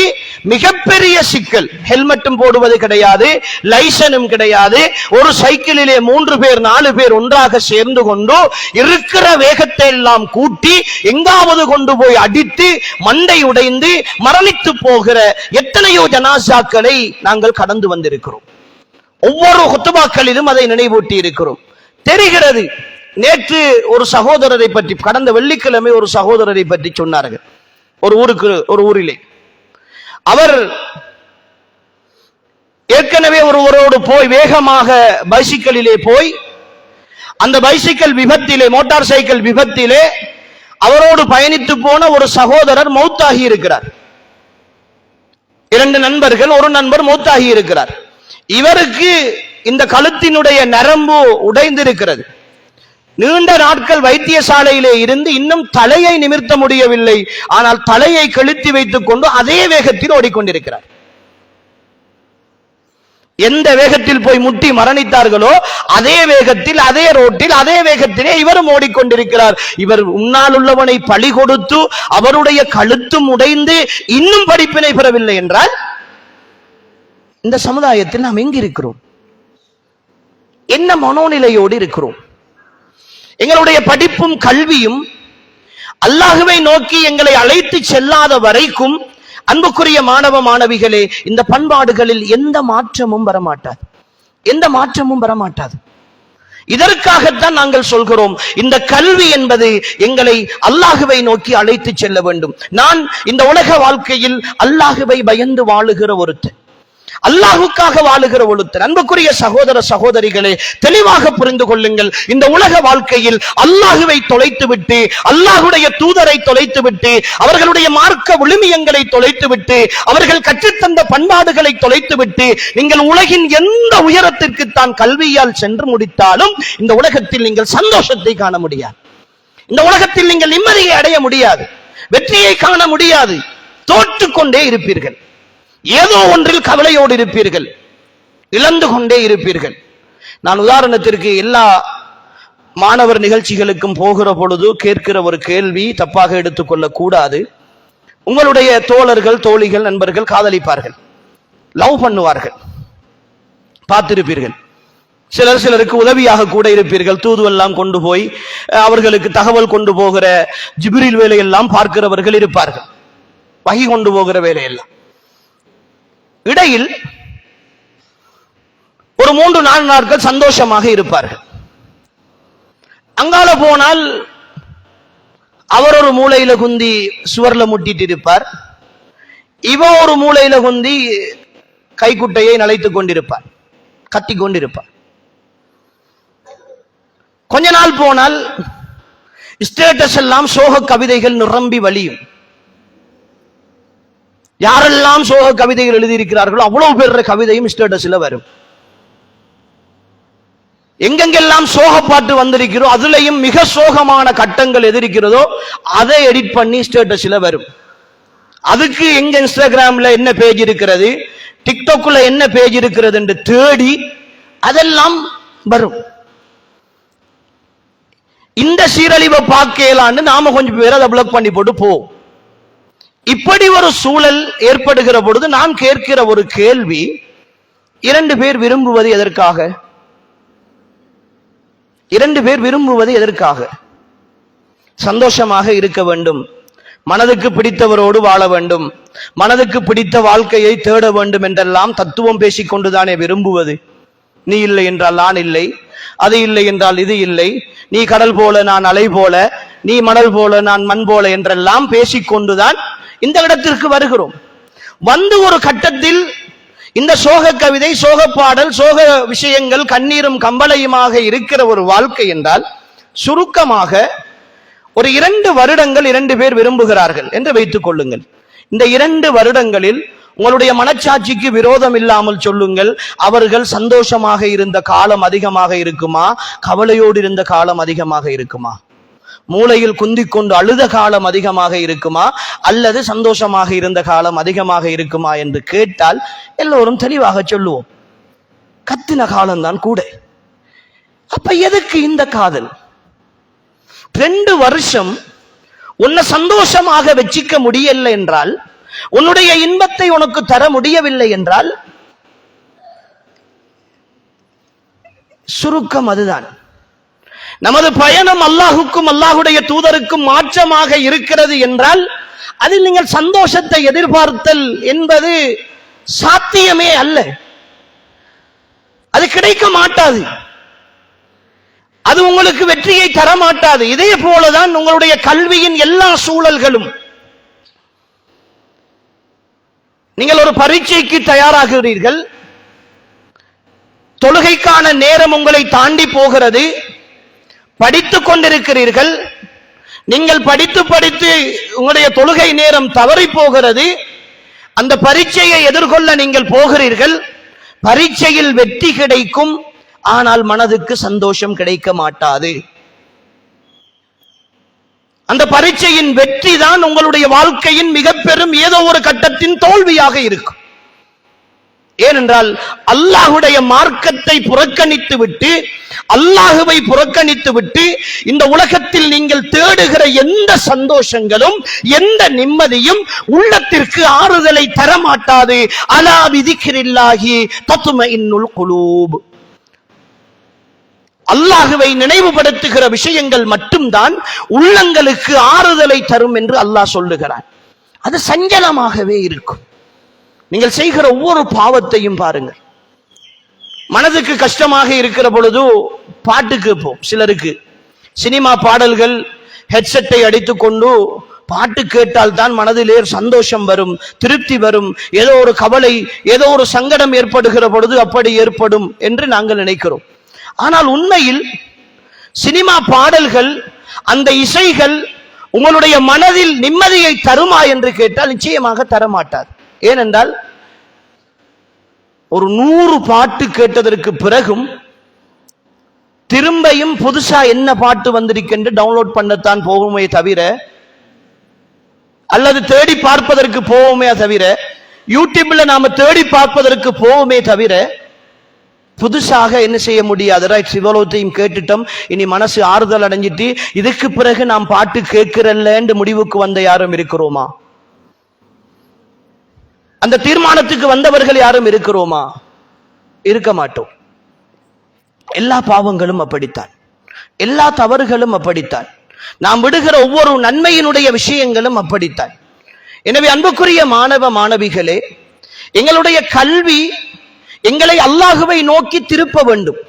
மிகப்பெரிய சிக்கல். ஹெல்மெட்டும் போடுவது கிடையாது, லைசனும் கிடையாது. ஒரு சைக்கிளிலே 3 பேர் 4 பேர் ஒன்றாக சேர்ந்து கொண்டு இருக்கிற வேகத்தை எல்லாம் கூட்டி எங்காவது கொண்டு போய் அடித்து மண்டை உடைந்து மரணித்து போகிற எத்தனையோ ஜனாசாக்களை நாங்கள் கடந்து வந்திருக்கிறோம். ஒவ்வொரு குத்துபாக்களிலும் அதை நினைவூட்டி இருக்கிறோம். தெரிகிறது. நேற்று ஒரு சகோதரரை பற்றி, கடந்த வெள்ளிக்கிழமை ஒரு சகோதரரை பற்றி சொன்னார்கள். ஒரு ஊரிலே அவர் ஏற்கனவே ஒருவரோடு போய் வேகமாக பைசிக்கிளிலே போய் அந்த பைசிக்கல் விபத்திலே, மோட்டார் சைக்கிள் விபத்திலே அவரோடு பயணித்து போன ஒரு சகோதரர் மௌத்தாகி இருக்கிறார். 2 நண்பர்கள், ஒரு நண்பர் மௌத்தாகி இருக்கிறார். இவருக்கு இந்த கழுத்தினுடைய நரம்பு உடைந்திருக்கிறது. நீண்ட நாட்கள் வைத்தியசாலையிலே இருந்து இன்னும் தலையை நிமிர்த்த முடியவில்லை. ஆனால் தலையை கெளுத்தி வைத்துக் கொண்டு அதே வேகத்தில் ஓடிக்கொண்டிருக்கிறார். எந்த வேகத்தில் போய் முட்டி மரணித்தார்களோ அதே வேகத்தில், அதே ரோட்டில், அதே வேகத்திலே இவரும் ஓடிக்கொண்டிருக்கிறார். இவர் உன்னால் உள்ளவனை பழி கொடுத்து அவருடைய கழுத்தும் உடைந்து இன்னும் படிப்பினை பெறவில்லை என்றால் இந்த சமுதாயத்தில் நாம் எங்கு இருக்கிறோம்? என்ன மனோநிலையோடு இருக்கிறோம்? எங்களுடைய படிப்பும் கல்வியும் அல்லாஹ்வை நோக்கி எங்களை அழைத்து செல்லாத வரைக்கும் அன்புக்குரிய மாணவ மாணவிகளே, இந்த பண்பாடுகளில் எந்த மாற்றமும் வரமாட்டாது, எந்த மாற்றமும் வரமாட்டாது. இதற்காகத்தான் நாங்கள் சொல்கிறோம், இந்த கல்வி என்பது எங்களை அல்லாஹ்வை நோக்கி அழைத்து செல்ல வேண்டும். நான் இந்த உலக வாழ்க்கையில் அல்லாஹ்வை பயந்து வாழுகிற ஒருத்தன், அல்லாஹுக்காக வாழுகிற ஒருத்தர். அன்புக்குரிய சகோதர சகோதரிகளே, தெளிவாக புரிந்து கொள்ளுங்கள். இந்த உலக வாழ்க்கையில் அல்லாஹுவை தொலைத்துவிட்டு, அல்லாஹுடைய தூதரை தொலைத்துவிட்டு, அவர்களுடைய மார்க்க விழுமியங்களை தொலைத்துவிட்டு, அவர்கள் கற்றுத்தந்த பண்பாடுகளை தொலைத்துவிட்டு நீங்கள் உலகின் எந்த உயரத்திற்கு தான் கல்வியால் சென்று முடித்தாலும் இந்த உலகத்தில் நீங்கள் சந்தோஷத்தை காண முடியாது, இந்த உலகத்தில் நீங்கள் நிம்மதியை அடைய முடியாது, வெற்றியை காண முடியாது. தோற்றுக்கொண்டே இருப்பீர்கள், ஏதோ ஒன்றில் கவலையோடு இருப்பீர்கள், இழந்து கொண்டே இருப்பீர்கள். நான் உதாரணத்திற்கு எல்லா மாணவர் நிகழ்ச்சிகளுக்கும் போகிற பொழுது கேட்கிற ஒரு கேள்வி, தப்பாக எடுத்துக்கொள்ள கூடாது. உங்களுடைய தோழர்கள், தோழிகள், நண்பர்கள் காதலிப்பார்கள், லவ் பண்ணுவார்கள், பார்த்திருப்பீர்கள். சிலருக்கு உதவியாக கூட இருப்பீர்கள். தூதுவெல்லாம் கொண்டு போய் அவர்களுக்கு தகவல் கொண்டு போகிற ஜிப்ரீல் வேலையெல்லாம் பார்க்கிறவர்கள் இருப்பார்கள், வகி கொண்டு போகிற வேலையெல்லாம். இடையில் ஒரு 3-4 நாட்கள் சந்தோஷமாக இருப்பார்கள். அங்கால போனால் அவர் ஒரு மூலையில குந்தி சுவர்ல முட்டிட்டு இருப்பார், இவ ஒரு மூலையில குந்தி கைக்குட்டையை நலைத்துக் கொண்டிருப்பார், கத்தி கொண்டிருப்பார். கொஞ்ச நாள் போனால் ஸ்டேட்டஸ் எல்லாம் சோக கவிதைகள் நிரம்பி வழியும். யாரெல்லாம் சோக கவிதைகள் எழுதியிருக்கிறார்களோ அவ்வளவு பேர் கவிதையும் ஸ்டேட்டஸ்ல வரும். எங்கெங்கெல்லாம் சோக பாட்டு வந்திருக்கிறோ அதுலயும் மிக சோகமான கட்டங்கள் எதிர்க்கிறதோ அதை எடிட் பண்ணி ஸ்டேட்டஸ்ல வரும். அதுக்கு எங்க இன்ஸ்டாகிராம்ல என்ன பேஜ் இருக்கிறது, டிக்டாக்ல என்ன பேஜ் இருக்கிறது என்று தேடி அதெல்லாம் வரும். இந்த சீரழிவை பார்க்கலான்னு நாம கொஞ்சம் பேர் அதை பிளாக் பண்ணி போட்டு போவோம். இப்படி ஒரு சூழல் ஏற்படுகிற பொழுது நான் கேட்கிற ஒரு கேள்வி, 2 பேர் விரும்புவது எதற்காக? 2 பேர் விரும்புவது எதற்காக? சந்தோஷமாக இருக்க வேண்டும், மனதுக்கு பிடித்தவரோடு வாழ வேண்டும், மனதுக்கு பிடித்த வாழ்க்கையை தேட வேண்டும் என்றெல்லாம் தத்துவம் பேசிக்கொண்டுதானே விரும்புவது. நீ இல்லை என்றால் நான் இல்லை, அது இல்லை என்றால் இது இல்லை, நீ கடல் போல நான் அலை போல, நீ மணல் போல நான் மண் போல என்றெல்லாம் பேசிக்கொண்டுதான் இந்த இடத்திற்கு வருகிறோம். வந்து ஒரு கட்டத்தில் இந்த சோக கவிதை, சோக பாடல், சோக விஷயங்கள், கண்ணீரும் கம்பளையுமாக இருக்கிற ஒரு வாழ்க்கை என்றால், சுருக்கமாக ஒரு 2 வருடங்கள் 2 பேர் விரும்புகிறார்கள் என்று வைத்துக் கொள்ளுங்கள். இந்த 2 வருடங்களில் உங்களுடைய மனச்சாட்சிக்கு விரோதம் இல்லாமல் சொல்லுங்கள், அவர்கள் சந்தோஷமாக இருந்த காலம் அதிகமாக இருக்குமா, கவலையோடு இருந்த காலம் அதிகமாக இருக்குமா, மூளையில் குந்திக் கொண்டு அழுத காலம் அதிகமாக இருக்குமா, அல்லது சந்தோஷமாக இருந்த காலம் அதிகமாக இருக்குமா என்று கேட்டால் எல்லோரும் தெளிவாக சொல்லுவோம், கத்தின காலம்தான் கூட. அப்ப எதுக்கு இந்த காதல்? 2 வருஷம் உன்னை சந்தோஷமாக வச்சிக்க முடியல என்றால், உன்னுடைய இன்பத்தை உனக்கு தர முடியவில்லை என்றால், சுருக்கம் அதுதான். நமது பயணம் அல்லாஹுக்கும் அல்லாஹுடைய தூதருக்கும் மாற்றமாக இருக்கிறது என்றால், அதில் நீங்கள் சந்தோஷத்தை எதிர்பார்த்தல் என்பது சாத்தியமே அல்ல. அது கிடைக்க மாட்டாது. அது உங்களுக்கு வெற்றியை தர மாட்டாது. இதே போலதான் உங்களுடைய கல்வியின் எல்லா சூழல்களும். நீங்கள் ஒரு பரீட்சைக்கு தயாராகிறீர்கள், தொழுகைக்கான நேரம் உங்களை தாண்டி போகிறது, படித்துக் கொண்டிருக்கிறீர்கள், நீங்கள் படித்து படித்து உங்களுடைய தொழுகை நேரம் தவறி போகிறது, அந்த பரீட்சையை எதிர்கொள்ள நீங்கள் போகிறீர்கள், பரீட்சையில் வெற்றி கிடைக்கும், ஆனால் மனதுக்கு சந்தோஷம் கிடைக்க மாட்டாது. அந்த பரீட்சையின் வெற்றி தான் உங்களுடைய வாழ்க்கையின் மிக பெரும் ஏதோ ஒரு கட்டத்தின் தோல்வியாக இருக்கும். ஏனென்றால் அல்லாஹுடைய மார்க்கத்தை புறக்கணித்து விட்டு, அல்லாஹுவை புறக்கணித்து விட்டு, இந்த உலகத்தில் நீங்கள் தேடுகிற எந்த சந்தோஷங்களும் எந்த நிம்மதியும் உள்ளத்திற்கு ஆறுதலை தரமாட்டாது. அலா பிதிக்ரில்லாஹி தத்மஇன்னுல் குலூப். அல்லாஹுவை நினைவுபடுத்துகிற விஷயங்கள் மட்டும்தான் உள்ளங்களுக்கு ஆறுதலை தரும் என்று அல்லாஹ் சொல்லுகிறான். அது சஞ்சலமாகவே இருக்கும். நீங்கள் செய்கிற ஒவ்வொரு பாவத்தையும் பாருங்கள். மனதுக்கு கஷ்டமாக இருக்கிற பொழுது பாட்டு கேட்போம். சிலருக்கு சினிமா பாடல்கள், ஹெட்செட்டை அடித்துக்கொண்டு பாட்டு கேட்டால் தான் மனதிலே சந்தோஷம் வரும், திருப்தி வரும். ஏதோ ஒரு கவலை, ஏதோ ஒரு சங்கடம் ஏற்படுகிற பொழுது அப்படி ஏற்படும் என்று நாங்கள் நினைக்கிறோம். ஆனால் உண்மையில் சினிமா பாடல்கள், அந்த இசைகள் உங்களுடைய மனதில் நிம்மதியை தருமா என்று கேட்டால் நிச்சயமாக தரமாட்டார். ஏனென்றால் ஒரு 100 பாட்டு கேட்டதற்கு பிறகும் திரும்பியும் புதுசா என்ன பாட்டு வந்திருக்கின்ற டவுன்லோட் பண்ணத்தான் போகுமே தவிர, அல்லது தேடி பார்ப்பதற்கு போவோமே தவிர, யூடியூப்ல நாம தேடி பார்ப்பதற்கு போவோமே தவிர, புதுசாக என்ன செய்ய முடியாது. ரைட், இவ்வளவுத்தையும் கேட்டுட்டோம், இனி மனசு ஆறுதல் அடைஞ்சிட்டு இதுக்கு பிறகு நாம் பாட்டு கேட்கிறல்ல முடிவுக்கு வந்த யாரும் இருக்கிறோமா? அந்த தீர்மானத்துக்கு வந்தவர்கள் யாரும் இருக்கிறோமா? இருக்க மாட்டோம். எல்லா பாவங்களும் அப்படித்தான், எல்லா தவறுகளும் அப்படித்தான், நாம் விடுகிற ஒவ்வொரு நன்மையினுடைய விஷயங்களும் அப்படித்தான். எனவே அன்புக்குரிய மாணவ மாணவிகளே, எங்களுடைய கல்வி எங்களை அல்லாஹுவை நோக்கி திருப்ப வேண்டும்,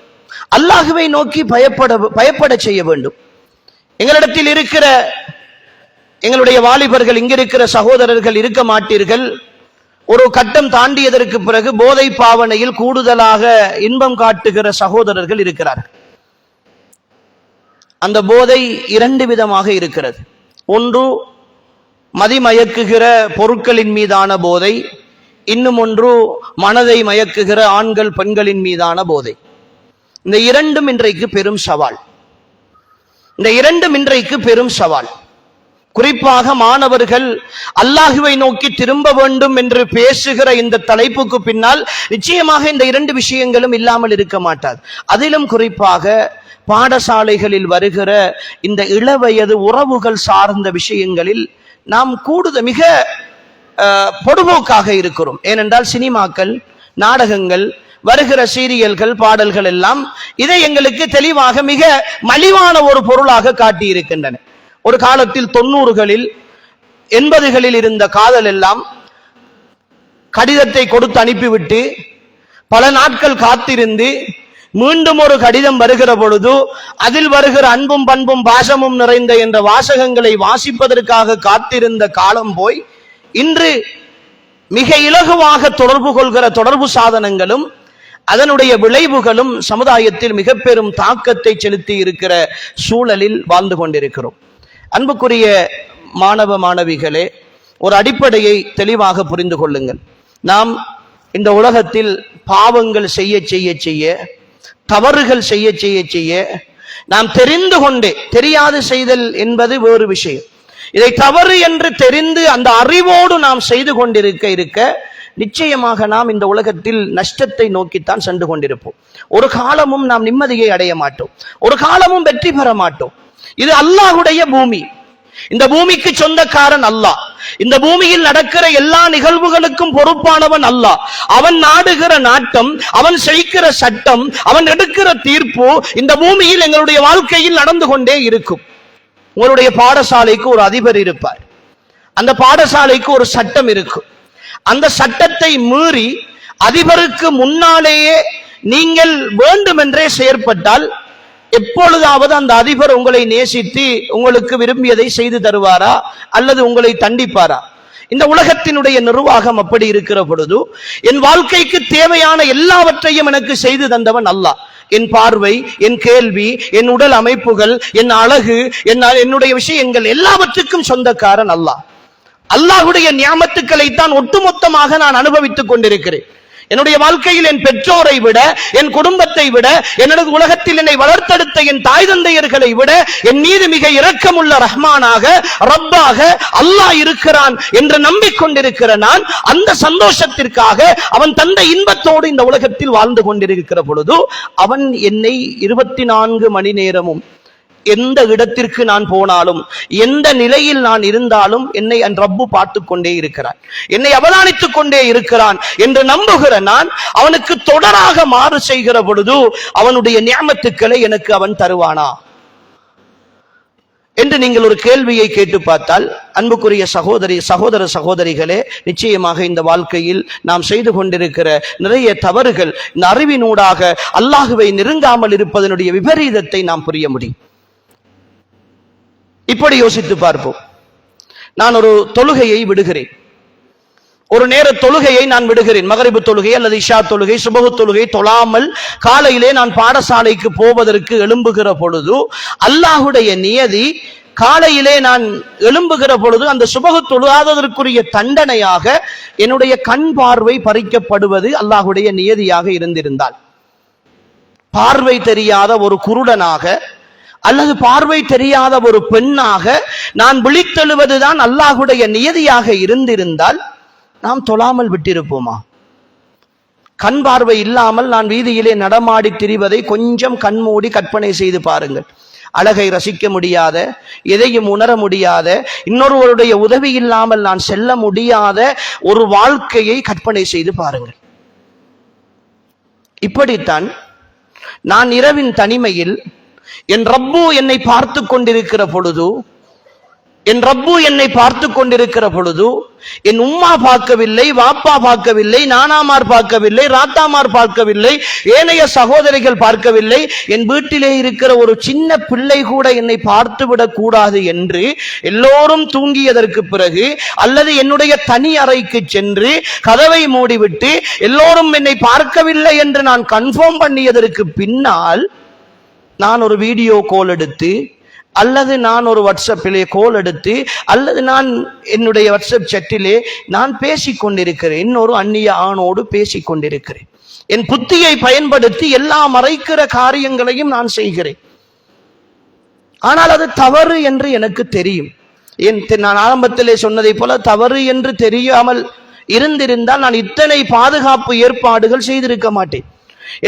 அல்லாஹுவை நோக்கி பயப்பட செய்ய வேண்டும். எங்களிடத்தில் இருக்கிற எங்களுடைய வாலிபர்கள், இங்கிருக்கிற சகோதரர்கள் இருக்க மாட்டீர்கள், ஒரு கட்டம் தாண்டியதற்கு பிறகு போதை பாவனையில் கூடுதலாக இன்பம் காட்டுகிற சகோதரர்கள் இருக்கிறார்கள். அந்த போதை 2 விதமாக இருக்கிறது. ஒன்று மதிமயக்குகிற பொருட்களின் மீதான போதை, இன்னும் ஒன்று மனதை மயக்குகிற ஆண்கள் பெண்களின் மீதான போதை. இந்த 2ம் இன்றைக்கு பெரும் சவால். இந்த 2ம் இன்றைக்கு பெரும் சவால். குறிப்பாக மாணவர்கள் அல்லாஹுவை நோக்கி திரும்ப வேண்டும் என்று பேசுகிற இந்த தலைப்புக்கு பின்னால் நிச்சயமாக இந்த 2 விஷயங்களும் இல்லாமல் இருக்க மாட்டாது. அதிலும் குறிப்பாக பாடசாலைகளில் வருகிற இந்த இளவயது உறவுகள் சார்ந்த விஷயங்களில் நாம் கூடுதல் மிக பொடுபோக்காக இருக்கிறோம். ஏனென்றால் சினிமாக்கள், நாடகங்கள், வருகிற சீரியல்கள், பாடல்கள் எல்லாம் இதை எங்களுக்கு தெளிவாக மிக மலிவான ஒரு பொருளாக காட்டி இருக்கின்றன. ஒரு காலத்தில் 90களில் 80களில் இருந்த காதல் எல்லாம் கடிதத்தை கொடுத்து அனுப்பிவிட்டு பல நாட்கள் காத்திருந்து மீண்டும் ஒரு கடிதம் வருகிற பொழுது அதில் வருகிற அன்பும் பண்பும் பாசமும் நிறைந்த என்ற வாசகங்களை வாசிப்பதற்காக காத்திருந்த காலம் போய் இன்று மிக இலகுவாக தொடர்பு கொள்கிற தொடர்பு சாதனங்களும் அதனுடைய விளைவுகளும் சமுதாயத்தில் மிக பெரும் தாக்கத்தை செலுத்தி இருக்கிற சூழலில் வாழ்ந்து கொண்டிருக்கிறோம். அன்புக்குரிய மாணவ மாணவிகளே, ஒரு அடிப்படையை தெளிவாக புரிந்து கொள்ளுங்கள். நாம் இந்த உலகத்தில் பாவங்கள் செய்ய செய்ய செய்ய, தவறுகள் செய்ய செய்ய செய்ய, நாம் தெரிந்து கொண்டே, தெரியாது செய்தல் என்பது வேறு விஷயம். இதை தவறு என்று தெரிந்து அந்த அறிவோடு நாம் செய்து கொண்டிருக்க இருக்க நிச்சயமாக நாம் இந்த உலகத்தில் நஷ்டத்தை நோக்கித்தான் சென்று கொண்டிருப்போம். ஒரு காலமும் நாம் நிம்மதியை அடைய மாட்டோம், ஒரு காலமும் வெற்றி பெற மாட்டோம். இது அல்லாஹ்வுடைய பூமி. இந்த பூமிக்கு சொந்தக்காரன் அல்லாஹ். இந்த பூமியில் நடக்கிற எல்லா நிகழ்வுகளுக்கும் பொறுப்பானவன் அல்லாஹ். அவன் நாடுகிற நாட்டம், அவன் செய்கிற சட்டம், அவன் எடுக்கிற தீர்ப்பு இந்த பூமியில் எங்களுடைய வாழ்க்கையில் நடந்து கொண்டே இருக்கும். உங்களுடைய பாடசாலைக்கு ஒரு அதிபர் இருப்பார், அந்த பாடசாலைக்கு ஒரு சட்டம் இருக்கும். அந்த சட்டத்தை மீறி அதிபருக்கு முன்னாலேயே நீங்கள் வேண்டுமென்றே செயற்பட்டால் எப்பொழுதாவது அந்த அதிபர் உங்களை நேசித்து உங்களுக்கு விரும்பியதை செய்து தருவாரா அல்லது உங்களை தண்டிப்பாரா? இந்த உலகத்தினுடைய நிர்வாகம் அப்படி இருக்கிற பொழுது என் வாழ்க்கைக்கு தேவையான எல்லாவற்றையும் எனக்கு செய்து தந்தவன் அல்லாஹ். என் பார்வை, என் கேள்வி, என் உடல் அமைப்புகள், என் அழகு, என்னுடைய விஷயங்கள் எல்லாவற்றுக்கும் சொந்தக்காரன் அல்லாஹ். அல்லாஹ்வுடைய நியாமத்துக்களை தான் ஒட்டுமொத்தமாக நான் அனுபவித்துக் கொண்டிருக்கிறேன். என்னுடைய வாழ்க்கையில் என் பெற்றோரை விட, என் குடும்பத்தை விட, என்னுடைய உலகத்தில் என்னை வளர்த்தெடுத்த என் தாய் தந்தையர்களை விட என் மீது மிக இரக்கமுள்ள ரஹ்மானாக, ரப்பாக அல்லாஹ் இருக்கிறான் என்று நம்பிக்கொண்டிருக்கிற நான் அந்த சந்தோஷத்திற்காக அவன் தந்த இன்பத்தோடு இந்த உலகத்தில் வாழ்ந்து கொண்டிருக்கிற பொழுது அவன் என்னை 24 மணி நேரமும் எந்த இடத்திற்கு நான் போனாலும், எந்த நிலையில் நான் இருந்தாலும் என்னை என் ரப்பு பார்த்துக் கொண்டே இருக்கிறான், என்னை அவதானித்துக் கொண்டே இருக்கிறான் என்று நம்புகிற நான் அவனுக்கு தொடராக மாறு செய்கிற பொழுது அவனுடைய நியமத்துக்களை எனக்கு அவன் தருவானா என்று நீங்கள் ஒரு கேள்வியை கேட்டு பார்த்தால், அன்புக்குரிய சகோதர சகோதரிகளே, நிச்சயமாக இந்த வாழ்க்கையில் நாம் செய்து கொண்டிருக்கிற நிறைய தவறுகள் இந்த அறிவினூடாக அல்லாஹுவை நெருங்காமல் இருப்பதனுடைய விபரீதத்தை நாம் புரிய முடியும். இப்படி யோசித்து பார்ப்போம். நான் ஒரு தொழுகையை விடுகிறேன், ஒரு நேர தொழுகையை நான் விடுகிறேன், மகரிபு தொழுகை அல்லது இஷா தொழுகை, சுபஹு தொழுகை தொழாமல் காலையிலே நான் பாடசாலைக்கு போவதற்கு எழும்புகிற பொழுது அல்லாஹ்வுடைய நியதி, காலையிலே நான் எழும்புகிற பொழுது அந்த சுபஹு தொழுகாததற்குரிய தண்டனையாக என்னுடைய கண் பார்வை பறிக்கப்படுவது அல்லாஹ்வுடைய நியதியாக இருந்திருந்தால், பார்வை தெரியாத ஒரு குருடனாக அல்லது பார்வை தெரியாத ஒரு பெண்ணாக நான் விழித்தெழுவதுதான் அல்லாஹ்வுடைய நியதியாக இருந்திருந்தால் நாம் தொழாமல் விட்டிருப்போமா? கண் பார்வை இல்லாமல் நான் வீதியிலே நடமாடி திரிவதை கொஞ்சம் கண்மூடி கற்பனை செய்து பாருங்கள். அழகை ரசிக்க முடியாத, எதையும் உணர முடியாத, இன்னொருவருடைய உதவி இல்லாமல் நான் செல்ல முடியாத ஒரு வாழ்க்கையை கற்பனை செய்து பாருங்கள். இப்படித்தான் நான் இரவின் தனிமையில் என் ரப்பு என்னை பார்த்து கொண்டிருக்கிற பொழுது, என் ரப்பு என்னை பார்த்து கொண்டிருக்கிற பொழுது என் உம்மா பார்க்கவில்லை, வாப்பா பார்க்கவில்லை, நானாமார் பார்க்கவில்லை, ராத்தாமார் பார்க்கவில்லை, ஏனைய சகோதரிகள் பார்க்கவில்லை, என் வீட்டிலே இருக்கிற ஒரு சின்ன பிள்ளை கூட என்னை பார்த்து விடக் கூடாது என்று எல்லோரும் தூங்கியதற்கு பிறகு அல்லது என்னுடைய தனி அறைக்கு சென்று கதவை மூடிவிட்டு எல்லோரும் என்னை பார்க்கவில்லை என்று நான் கன்ஃபார்ம் பண்ணியதற்கு பின்னால் நான் ஒரு வீடியோ கால் எடுத்து அல்லது நான் ஒரு வாட்ஸ்அப்பிலே கால் எடுத்து அல்லது நான் என்னுடைய வாட்ஸ்அப் சட்டிலே நான் பேசிக்கொண்டிருக்கிறேன், இன்னொரு அந்நிய ஆணோடு பேசிக்கொண்டிருக்கிறேன். என் புத்தியை பயன்படுத்தி எல்லா மறைக்கிற காரியங்களையும் நான் செய்கிறேன். ஆனால் அது தவறு என்று எனக்கு தெரியும். நான் ஆரம்பத்திலே சொன்னதை போல தவறு என்று தெரியாமல் இருந்திருந்தால் நான் இத்தனை பாதுகாப்பு ஏற்பாடுகள் செய்திருக்க மாட்டேன்.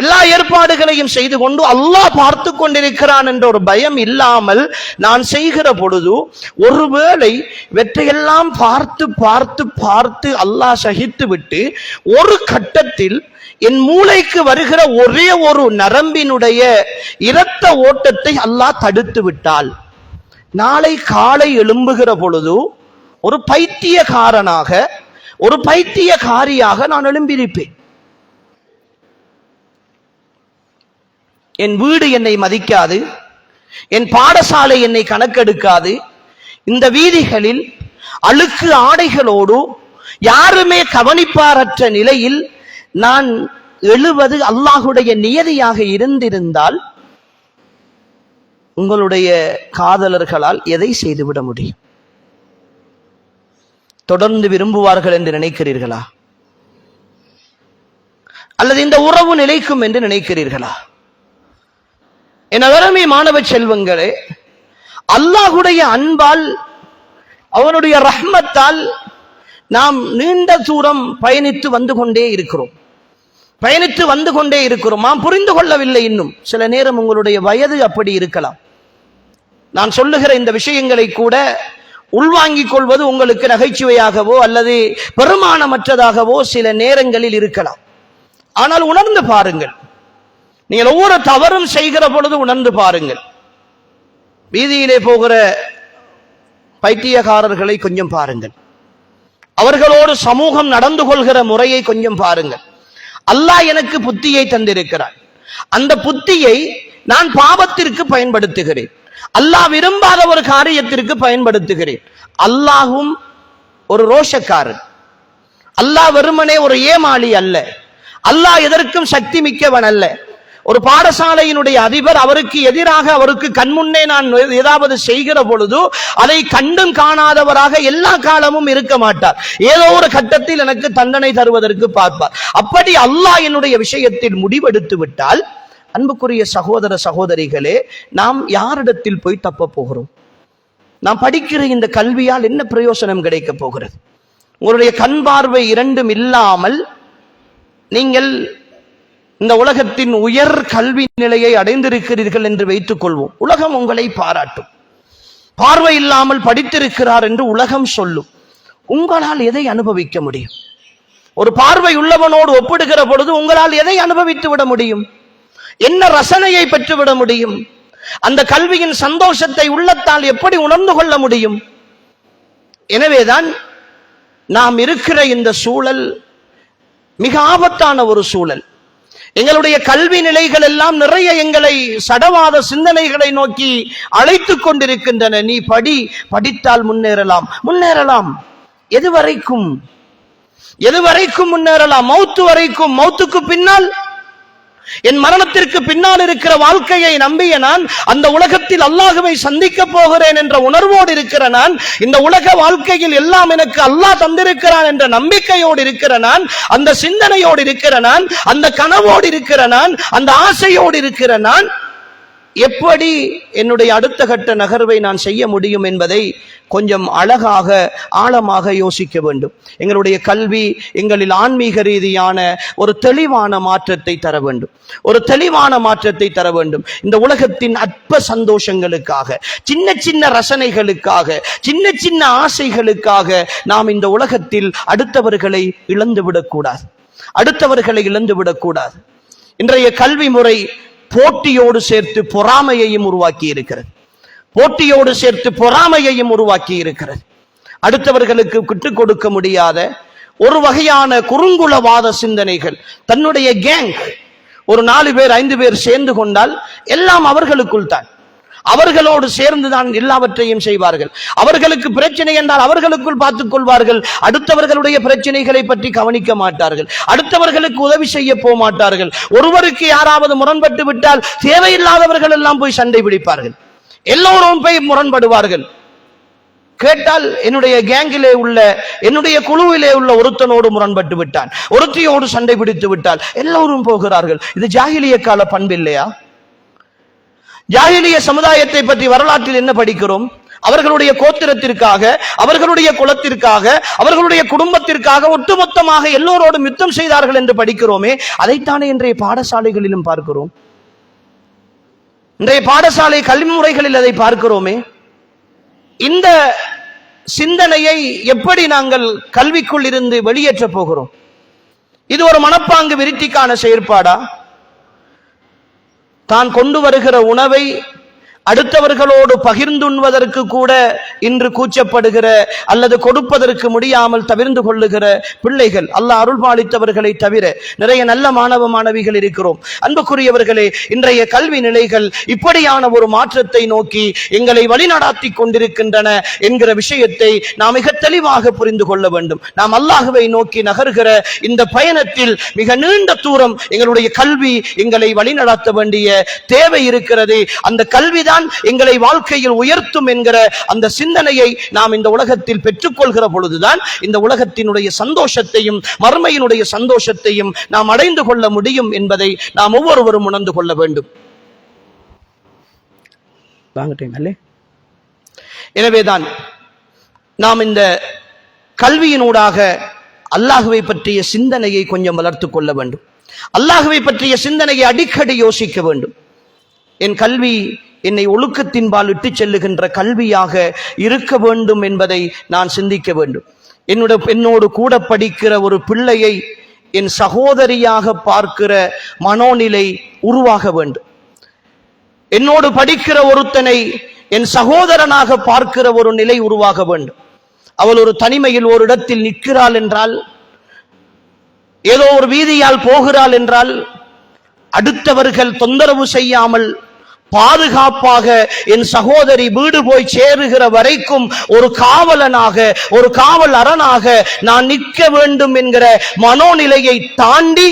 எல்லா ஏற்பாடுகளையும் செய்து கொண்டு அல்லாஹ் பார்த்து கொண்டிருக்கிறான் என்ற ஒரு பயம் இல்லாமல் நான் செய்கிற பொழுது ஒருவேளை வெற்றையெல்லாம் பார்த்து பார்த்து பார்த்து அல்லாஹ் சகித்து விட்டு ஒரு கட்டத்தில் என் மூளைக்கு வருகிற ஒரே ஒரு நரம்பினுடைய இரத்த ஓட்டத்தை அல்லாஹ் தடுத்து விட்டால், நாளை காலை எழும்புகிற பொழுது ஒரு பைத்தியக்காரனாக, ஒரு பைத்தியக்காரியாக நான் எழும்பியிருப்பேன். என் வீடு என்னை மதிக்காது, என் பாடசாலை என்னை கணக்கெடுக்காது, இந்த வீதிகளில் அழுக்கு ஆடைகளோடு யாருமே கவனிப்பாரற்ற நிலையில் நான் எழுவது அல்லாஹுடைய நியதியாக இருந்திருந்தால் உங்களுடைய காதலர்களால் எதை செய்துவிட முடியும்? தொடர்ந்து விரும்புவார்கள் என்று நினைக்கிறீர்களா? அல்லது இந்த உறவு நிலைக்கும் என்று நினைக்கிறீர்களா? என் அருமை மாணவ செல்வங்களே, அல்லாஹுடைய அன்பால் அவனுடைய ரஹ்மத்தால் நாம் நீண்ட தூரம் பயணித்து வந்து கொண்டே இருக்கிறோம். நாம் புரிந்து கொள்ளவில்லை. இன்னும் சில நேரம் உங்களுடைய வயது அப்படி இருக்கலாம். நான் சொல்லுகிற இந்த விஷயங்களை கூட உள்வாங்கிக் கொள்வது உங்களுக்கு நகைச்சுவையாகவோ அல்லது பெருமானமற்றதாகவோ சில நேரங்களில் இருக்கலாம். ஆனால் உணர்ந்து பாருங்கள். நீங்கள் ஒவ்வொரு தவறும் செய்கிற பொழுது உணர்ந்து பாருங்கள். வீதியிலே போகிற பைத்தியக்காரர்களை கொஞ்சம் பாருங்கள். அவர்களோடு சமூகம் நடந்து கொள்கிற முறையை கொஞ்சம் பாருங்கள். அல்லாஹ் எனக்கு புத்தியை தந்திருக்கிறான். அந்த புத்தியை நான் பாவத்திற்கு பயன்படுத்துகிறேன். அல்லாஹ் விரும்பாத ஒரு காரியத்திற்கு பயன்படுத்துகிறேன். அல்லாஹும் ஒரு ரோஷக்காரன். அல்லாஹ் வெறுமனே ஒரு ஏமாளி அல்ல. அல்லாஹ் எதற்கும் சக்தி மிக்கவன் அல்ல. ஒரு பாடசாலையினுடைய அதிபர் அவருக்கு எதிராக அவருக்கு கண்முன்னே நான் ஏதாவது செய்கிற பொழுது அதை கண்டும் காணாதவராக எல்லா காலமும் இருக்க மாட்டார். ஏதோ ஒரு கட்டத்தில் எனக்கு தண்டனை தருவதற்கு பார்ப்பார். அப்படி அல்லாஹ் என்னுடைய விஷயத்தில் முடிவெடுத்து விட்டால், அன்புக்குரிய சகோதர சகோதரிகளே, நாம் யாரிடத்தில் போய் தப்ப போகிறோம்? நாம் படிக்கிற இந்த கல்வியால் என்ன பிரயோசனம் கிடைக்க போகிறது? உங்களுடைய கண் பார்வை இரண்டும் இல்லாமல் நீங்கள் இந்த உலகத்தின் உயர் கல்வி நிலையை அடைந்திருக்கிறீர்கள் என்று வைத்துக் கொள்வோம். உலகம் உங்களை பாராட்டும். பார்வை இல்லாமல் படித்திருக்கிறார் என்று உலகம் சொல்லும். உங்களால் எதை அனுபவிக்க முடியும்? ஒரு பார்வை உள்ளவனோடு ஒப்பிடுகிற பொழுது உங்களால் எதை அனுபவித்து விட முடியும்? என்ன ரசனையை பெற்றுவிட முடியும்? அந்த கல்வியின் சந்தோஷத்தை உள்ளத்தால் எப்படி உணர்ந்து கொள்ள முடியும்? எனவேதான் நாம் இருக்கிற இந்த சூழல் மிக ஆபத்தான ஒரு சூழல். எங்களுடைய கல்வி நிலைகள் எல்லாம் நிறைய எங்களை சடவாத சிந்தனைகளை நோக்கி அழைத்துக் கொண்டிருக்கின்றன. நீ படித்தால் முன்னேறலாம். எதுவரைக்கும் முன்னேறலாம்? மௌத்து வரைக்கும். மௌத்துக்கு பின்னால், என் மரணத்திற்கு பின்னால் இருக்கிற வாழ்க்கையை நம்பிய நான் அந்த உலகத்தில் அல்லாஹ்வை சந்திக்க போகிறேன் என்ற உணர்வோடு இருக்கிற நான், இந்த உலக வாழ்க்கையில் எல்லாம் எனக்கு அல்லாஹ் தந்திருக்கிறான் என்ற நம்பிக்கையோடு இருக்கிற நான், அந்த சிந்தனையோடு இருக்கிற நான், அந்த கனவோடு இருக்கிற நான், அந்த ஆசையோடு இருக்கிற நான், எப்படி என்னுடைய அடுத்த கட்ட நகர்வை நான் செய்ய முடியும் என்பதை கொஞ்சம் அழகாக ஆழமாக யோசிக்க வேண்டும். எங்களுடைய கல்வி எங்களில் ஆன்மீக ரீதியான ஒரு தெளிவான மாற்றத்தை தர வேண்டும். இந்த உலகத்தின் அற்ப சந்தோஷங்களுக்காக, சின்ன சின்ன ரசனைகளுக்காக, சின்ன சின்ன ஆசைகளுக்காக நாம் இந்த உலகத்தில் அடுத்தவர்களை இழந்துவிடக்கூடாது. இன்றைய கல்வி முறை போட்டியோடு சேர்த்து பொறாமையையும் உருவாக்கி இருக்கிறது. அடுத்தவர்களுக்கு விட்டுக் கொடுக்க முடியாத ஒரு வகையான குறுங்குளவாத சிந்தனைகள். தன்னுடைய கேங் ஒரு 4 பேர் 5 பேர் சேர்ந்து கொண்டால் எல்லாம் அவர்களுக்குள் தான். அவர்களோடு சேர்ந்துதான் எல்லாவற்றையும் செய்வார்கள். அவர்களுக்கு பிரச்சனை என்றால் அவர்களுக்குள் பார்த்துக் கொள்வார்கள். அடுத்தவர்களுடைய பிரச்சனைகளை பற்றி கவனிக்க மாட்டார்கள். அடுத்தவர்களுக்கு உதவி செய்ய போக மாட்டார்கள். ஒருவருக்கு யாராவது முரண்பட்டு விட்டால் தேவையில்லாதவர்கள் எல்லாம் போய் சண்டை பிடிப்பார்கள். எல்லோரும் போய் முரண்படுவார்கள். கேட்டால் என்னுடைய கேங்கிலே உள்ள, என்னுடைய குழுவிலே உள்ள ஒருத்தனோடு முரண்பட்டு விட்டான், ஒருத்தியோடு சண்டை பிடித்து விட்டால் எல்லோரும் போகிறார்கள். இது ஜாஹிலிய கால பண்பு இல்லையா? ஜாஹிலிய சமுதாயத்தை பற்றி வரலாற்றில் என்ன படிக்கிறோம்? அவர்களுடைய கோத்திரத்திற்காக, அவர்களுடைய குலத்திற்காக, அவர்களுடைய குடும்பத்திற்காக ஒட்டுமொத்தமாக எல்லோரோடும் யுத்தம் செய்தார்கள் என்று படிக்கிறோமே. அதைத்தானே இன்றைய பாடசாலைகளிலும் பார்க்கிறோம். இன்றைய பாடசாலை கல்வி முறைகளில் அதை பார்க்கிறோமே. இந்த சிந்தனையை எப்படி நாங்கள் கல்விக்குள் இருந்து வெளியேற்ற போகிறோம்? இது ஒரு மனப்பாங்கு விருத்திக்கான செயற்பாடா? தான் கொண்டு வருகிற உணவை அடுத்தவர்களோடு பகிர்ந்துண்வதற்கு கூட இன்று கூச்சப்படுகிற அல்லது கொடுப்பதற்கு முடியாமல் தவிர்ந்து கொள்ளுகிற பிள்ளைகள், அல்லாஹ் அருள் பாலித்தவர்களை தவிர நிறைய நல்ல மாணவ மாணவிகள் இருக்கிறோம். அன்புக்குரியவர்களே, இன்றைய கல்வி நிலைகள் இப்படியான ஒரு மாற்றத்தை நோக்கி எங்களை வழிநடாத்தி கொண்டிருக்கின்றன என்கிற விஷயத்தை நாம் மிக தெளிவாக புரிந்து கொள்ள வேண்டும். நாம் அல்லாஹ்வை நோக்கி நகர்கிற இந்த பயணத்தில் மிக நீண்ட தூரம் எங்களுடைய கல்வி எங்களை வழிநடாத்த வேண்டிய தேவை இருக்கிறது. அந்த கல்விதான் எங்களை வாழ்க்கையில் உயர்த்தும் என்கிற அந்த சிந்தனையை நாம் இந்த உலகத்தில் பெற்றுக்கொள்கிற பொழுதுதான் இந்த உலகத்தினுடைய சந்தோஷத்தையும் மறுமையினுடைய சந்தோஷத்தையும் நாம் அடைந்து கொள்ள முடியும் என்பதை நாம் ஒவ்வொருவரும் உணர்ந்து கொள்ள வேண்டும். எனவேதான் நாம் இந்த கல்வியினூடாக அல்லாஹ்வை பற்றிய சிந்தனையை கொஞ்சம் வளர்த்துக் கொள்ள வேண்டும். அல்லாஹ்வை பற்றிய சிந்தனையை அடிக்கடி யோசிக்க வேண்டும். என் கல்வி என்னை ஒழுக்கத்தின்பால் இட்டு செல்லுகின்ற கல்வியாக இருக்க வேண்டும் என்பதை நான் சிந்திக்க வேண்டும். என்னோடு கூட படிக்கிற ஒரு பிள்ளையை என் சகோதரியாக பார்க்கிற மனோநிலை உருவாக வேண்டும். என்னோடு படிக்கிற ஒருத்தனை என் சகோதரனாக பார்க்கிற ஒரு நிலை உருவாக வேண்டும். அவள் ஒரு தனிமையில் ஒரு இடத்தில் நிற்கிறாள் என்றால், ஏதோ ஒரு வீதியால் போகிறாள் என்றால், அடுத்தவர்கள் தொந்தரவு செய்யாமல் பாதுகாப்பாக என் சகோதரி வீடு போய் சேருகிற வரைக்கும் ஒரு காவலனாக, ஒரு காவல் அரணாக நான் நிற்க வேண்டும் என்கிற மனோநிலையை தாண்டி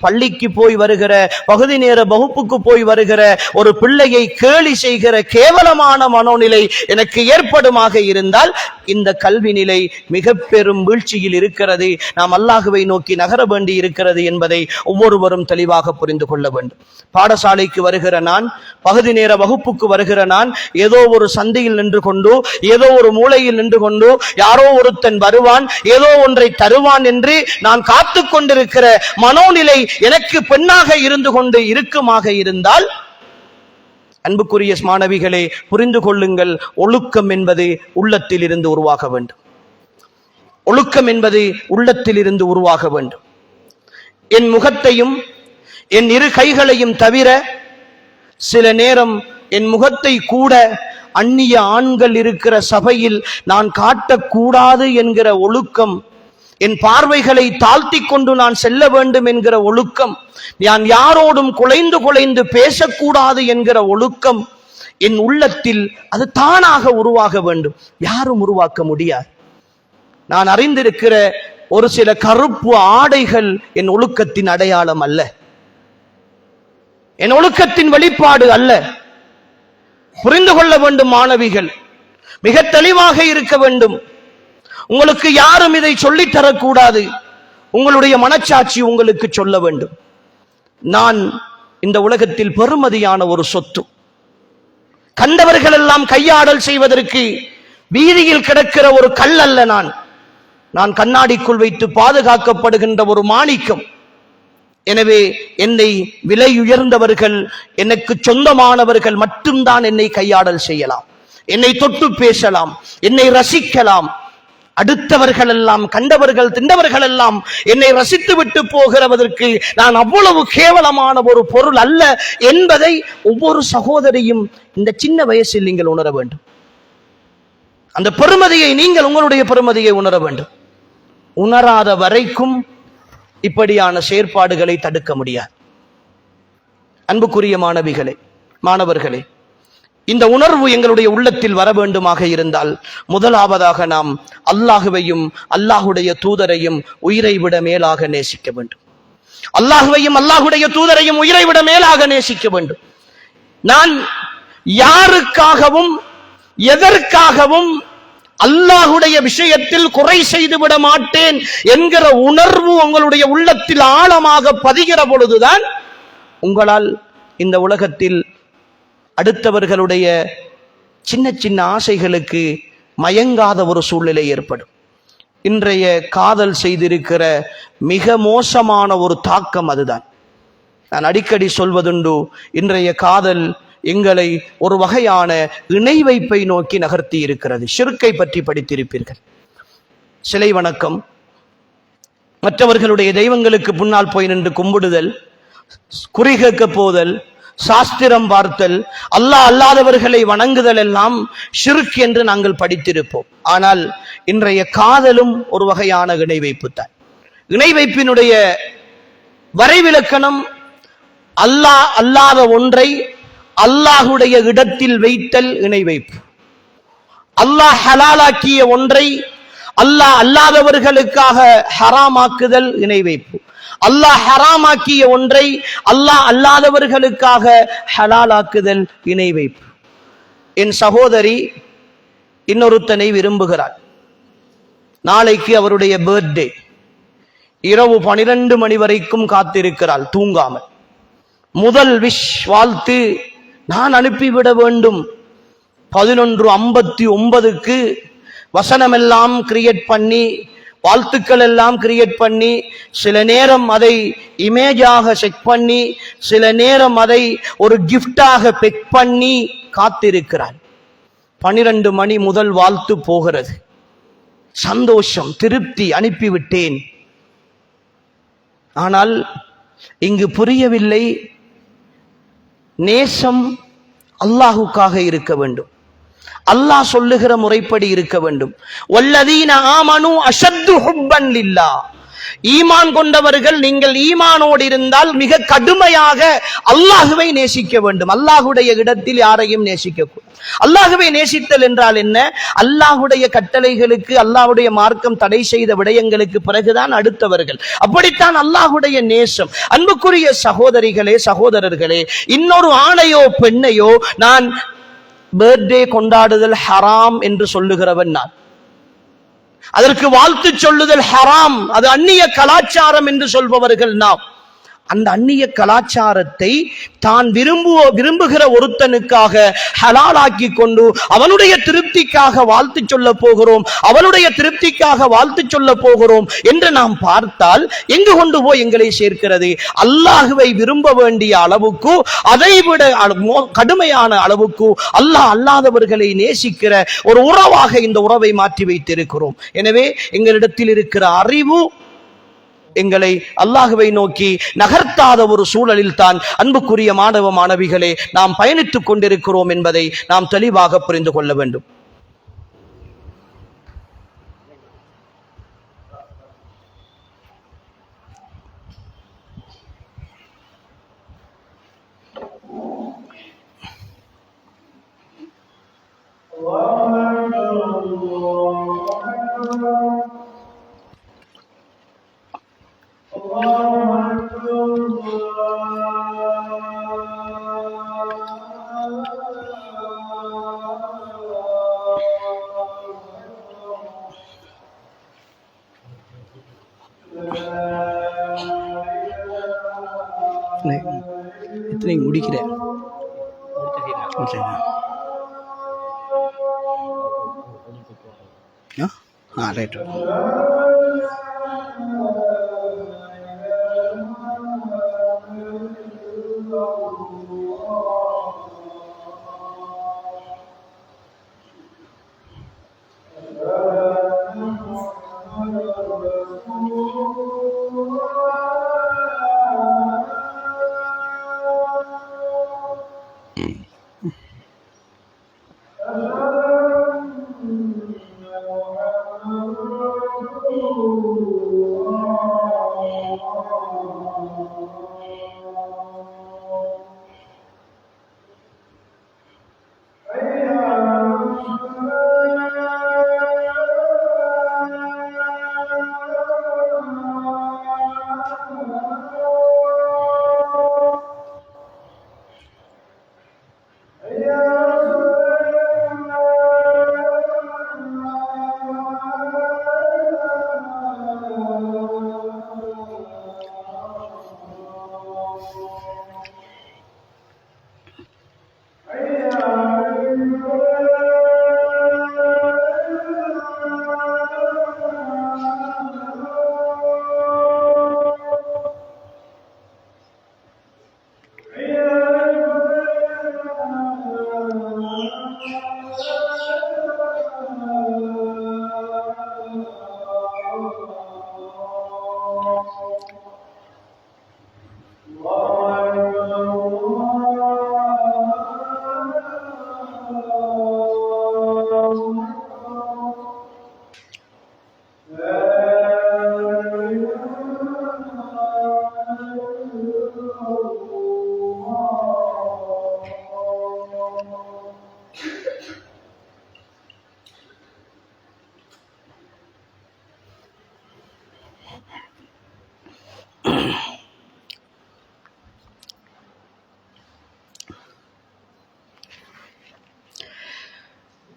பள்ளிக்கு போய் வருகிற, பகுதி நேர வகுப்புக்கு போய் வருகிற ஒரு பிள்ளையை கேலி செய்கிற கேவலமான மனோநிலை எனக்கு ஏற்படுமாக இருந்தால் இந்த கல்வி நிலை மிக பெரும் வீழ்ச்சியில் இருக்கிறது. நாம் அல்லாஹ்வை நோக்கி நகர வேண்டி இருக்கிறது என்பதை ஒவ்வொருவரும் தெளிவாக புரிந்து கொள்ள வேண்டும். பாடசாலைக்கு வருகிற நான், பகுதி நேர வகுப்புக்கு வருகிற நான், ஏதோ ஒரு சந்தையில் நின்று கொண்டு, ஏதோ ஒரு மூலையில் நின்று கொண்டு யாரோ ஒருத்தன் வருவான், ஏதோ ஒன்றை தருவான் என்று நான் காத்து கொண்டிருக்கிற மனோநிலை எனக்கு பெண்ணாக இருந்து கொண்டு இருக்குமாக இருந்தால், அன்புக்குரிய மாணவிகளே புரிந்து கொள்ளுங்கள், ஒழுக்கம் என்பது உள்ளத்தில் இருந்து உருவாக வேண்டும். ஒழுக்கம் என்பது உள்ளத்தில் இருந்து உருவாக வேண்டும். என் முகத்தையும் என் இரு கைகளையும் தவிர சில நேரம் என் முகத்தை கூட அந்நிய ஆண்கள் இருக்கிற சபையில் நான் காட்டக்கூடாது என்கிற ஒழுக்கம், என் பார்வைகளை தாழ்த்தி கொண்டு நான் செல்ல வேண்டும் என்கிற ஒழுக்கம், நான் யாரோடும் குலைந்து குலைந்து பேசக்கூடாது என்கிற ஒழுக்கம் என் உள்ளத்தில் அது தானாக உருவாக வேண்டும். யாரும் உருவாக்க முடியாது. நான் அறிந்திருக்கிற ஒரு சில கருப்பு ஆடைகள் என் ஒழுக்கத்தின் அடையாளம் அல்ல, என் ஒழுக்கத்தின் வெளிப்பாடு அல்ல. புரிந்து கொள்ள வேண்டும் மாணவிகள், மிக தெளிவாக இருக்க வேண்டும். உங்களுக்கு யாரும் இதை சொல்லித் தரக்கூடாது. உங்களுடைய மனச்சாட்சி உங்களுக்கு சொல்ல வேண்டும். நான் இந்த உலகத்தில் பெருமதியான ஒரு சொத்து. கண்டவர்கள் எல்லாம் கையாடல் செய்வதற்கு வீதியில் கிடக்கிற ஒரு கல் அல்ல. நான் கண்ணாடிக்குள் வைத்து பாதுகாக்கப்படுகின்ற ஒரு மாணிக்கம். எனவே என்னை விலை உயர்ந்தவர்கள், எனக்கு சொந்தமானவர்கள் மட்டும்தான் என்னை கையாடல் செய்யலாம், என்னை தொட்டு பேசலாம், என்னை ரசிக்கலாம். அடுத்தவர்கள் எல்லாம், கண்டவர்கள் திண்டவர்கள் எல்லாம் என்னை ரசித்து விட்டு போகிறவதற்கு நான் அவ்வளவு கேவலமான ஒரு பொருள் அல்ல என்பதை ஒவ்வொரு சகோதரியும் இந்த சின்ன வயசில் நீங்கள் உணர வேண்டும். அந்த பெருமதியை நீங்கள் உங்களுடைய பெருமதியை உணர வேண்டும். உணராத வரைக்கும் இப்படியான செயற்பாடுகளை தடுக்க முடியாது. அன்புக்குரிய மாணவிகளே, மாணவர்களே, இந்த உணர்வு எங்களுடைய உள்ளத்தில் வர வேண்டுமாக இருந்தால் முதலாவதாக நாம் அல்லாஹுவையும் அல்லாஹுடைய தூதரையும் உயிரை விட மேலாக நேசிக்க வேண்டும். அல்லாஹுவையும் அல்லாஹுடைய தூதரையும் உயிரை விட மேலாக நேசிக்க வேண்டும். நான் யாருக்காகவும் எதற்காகவும் அல்லாஹுடைய விஷயத்தில் குறை செய்து விட மாட்டேன் என்கிற உணர்வு உங்களுடைய உள்ளத்தில் ஆழமாக பதிகிற பொழுதுதான் உங்களால் இந்த உலகத்தில் அடுத்தவர்களுடைய சின்ன சின்ன ஆசைகளுக்கு மயங்காத ஒரு சூழ்நிலை ஏற்படும். இன்றைய காதல் செய்திருக்கிற மிக மோசமான ஒரு தாக்கம் அதுதான். நான் அடிக்கடி சொல்வதுண்டு, இன்றைய காதல் எங்களை ஒரு வகையான இணை வைப்பை நோக்கி நகர்த்தி இருக்கிறது. ஷிர்க்கை பற்றி படித்திருப்பீர்கள். சிலை வணக்கம், மற்றவர்களுடைய தெய்வங்களுக்கு முன்னால் போய் நின்று கும்பிடுதல், குறி கேட்க போதல், சாஸ்திரம் பார்த்தல், அல்லாஹ் அல்லாதவர்களை வணங்குதல் எல்லாம் ஷிர்க் என்று நாங்கள் படித்திருப்போம். ஆனால் இன்றைய காதலும் ஒரு வகையான இணை வைப்பு தான். இணை வைப்பினுடைய வரைவிலக்கணம் அல்லாஹ் அல்லாத ஒன்றை அல்லாஹுடைய இடத்தில் வைத்தல் இணை வைப்பு. அல்லாஹ் ஹலாலாக்கிய ஒன்றை அல்லாஹ் அல்லாதவர்களுக்காக ஹராமாக்குதல் இணை வைப்பு. அல்லாஹ் ஹராமாக்கிய ஒன்றை அல்லாஹ் அல்லாதவர்களுக்காக ஹலாலாக்குதல் இணை வைப்பு. என் சகோதரி இன்னொருத்தனை விரும்புகிறார். நாளைக்கு அவருடைய பர்த்டே. இரவு 12 மணி வரைக்கும் காத்திருக்கிறாள் தூங்காமல். முதல் விஷ் வாழ்த்து நான் அனுப்பிவிட வேண்டும். 11:59 வசனமெல்லாம் கிரியேட் பண்ணி, வாழ்த்துக்கள் எல்லாம் கிரியேட் பண்ணி, சில நேரம் அதை இமேஜாக செக் பண்ணி, சில நேரம் அதை ஒரு கிஃப்டாக பெக் பண்ணி காத்திருக்கிறாள். 12 மணி முதல் வாழ்த்து போகிறது. சந்தோஷம், திருப்தி, அனுப்பிவிட்டேன். ஆனால் இங்கு புரியவில்லை, நேசம் அல்லாஹுக்காக இருக்க வேண்டும். அல்லாஹ் சொல்லுகிற முறைப்படி இருக்க வேண்டும். வல்லதீன ஆமனு அஷத்து ஹுப்பன் லில்லாஹ். ஈமான் கொண்டவர்கள், நீங்கள் ஈமானோடு இருந்தால் மிக கடுமையாக அல்லாஹுவை நேசிக்க வேண்டும். அல்லாஹுடைய இடத்தில் யாரையும் நேசிக்க கூடாது. அல்லாஹுவை நேசித்தல் என்றால் என்ன? அல்லாஹுடைய கட்டளைகளுக்கு, அல்லாஹுடைய மார்க்கம் தடை செய்த விடயங்களுக்கு பிறகுதான் அடுத்தவர்கள். அப்படித்தான் அல்லாஹுடைய நேசம். அன்புக்குரிய சகோதரிகளே, சகோதரர்களே, இன்னொரு ஆணையோ பெண்ணையோ நான் பர்த்டே கொண்டாடுதல் ஹராம் என்று சொல்லுகிறவன் நான். அதற்கு வாழ்த்து சொல்லுதல் ஹராம், அது அந்நிய கலாச்சாரம் என்று சொல்பவர்கள் நாம். அந்த அந்நிய கலாச்சாரத்தை தான் விரும்புகிற ஒருத்தனுக்காக ஹலாலாக்கி கொண்டு அவனுடைய திருப்திக்காக வாழ்த்து சொல்ல போகிறோம், அவனுடைய திருப்திக்காக வாழ்த்து சொல்ல போகிறோம் என்று நாம் பார்த்தால் எங்கு கொண்டு போய் எங்களை சேர்க்கிறது? அல்லாஹுவை விரும்ப வேண்டிய அளவுக்கு, அதைவிட கடுமையான அளவுக்கு அல்லாஹ் அல்லாதவர்களை நேசிக்கிற ஒரு உறவாக இந்த உறவை மாற்றி வைத்திருக்கிறோம். எனவே எங்களிடத்தில் இருக்கிற அறிவு எங்களை அல்லாஹுவை நோக்கி நகர்த்தாத ஒரு சூழலில் தான் அன்புக்குரிய மாணவ மாணவிகளே நாம் பயணித்துக் கொண்டிருக்கிறோம் என்பதை நாம் தெளிவாக புரிந்து கொள்ள வேண்டும். எத்தனை முடிக்கிறேன்? ரைட்.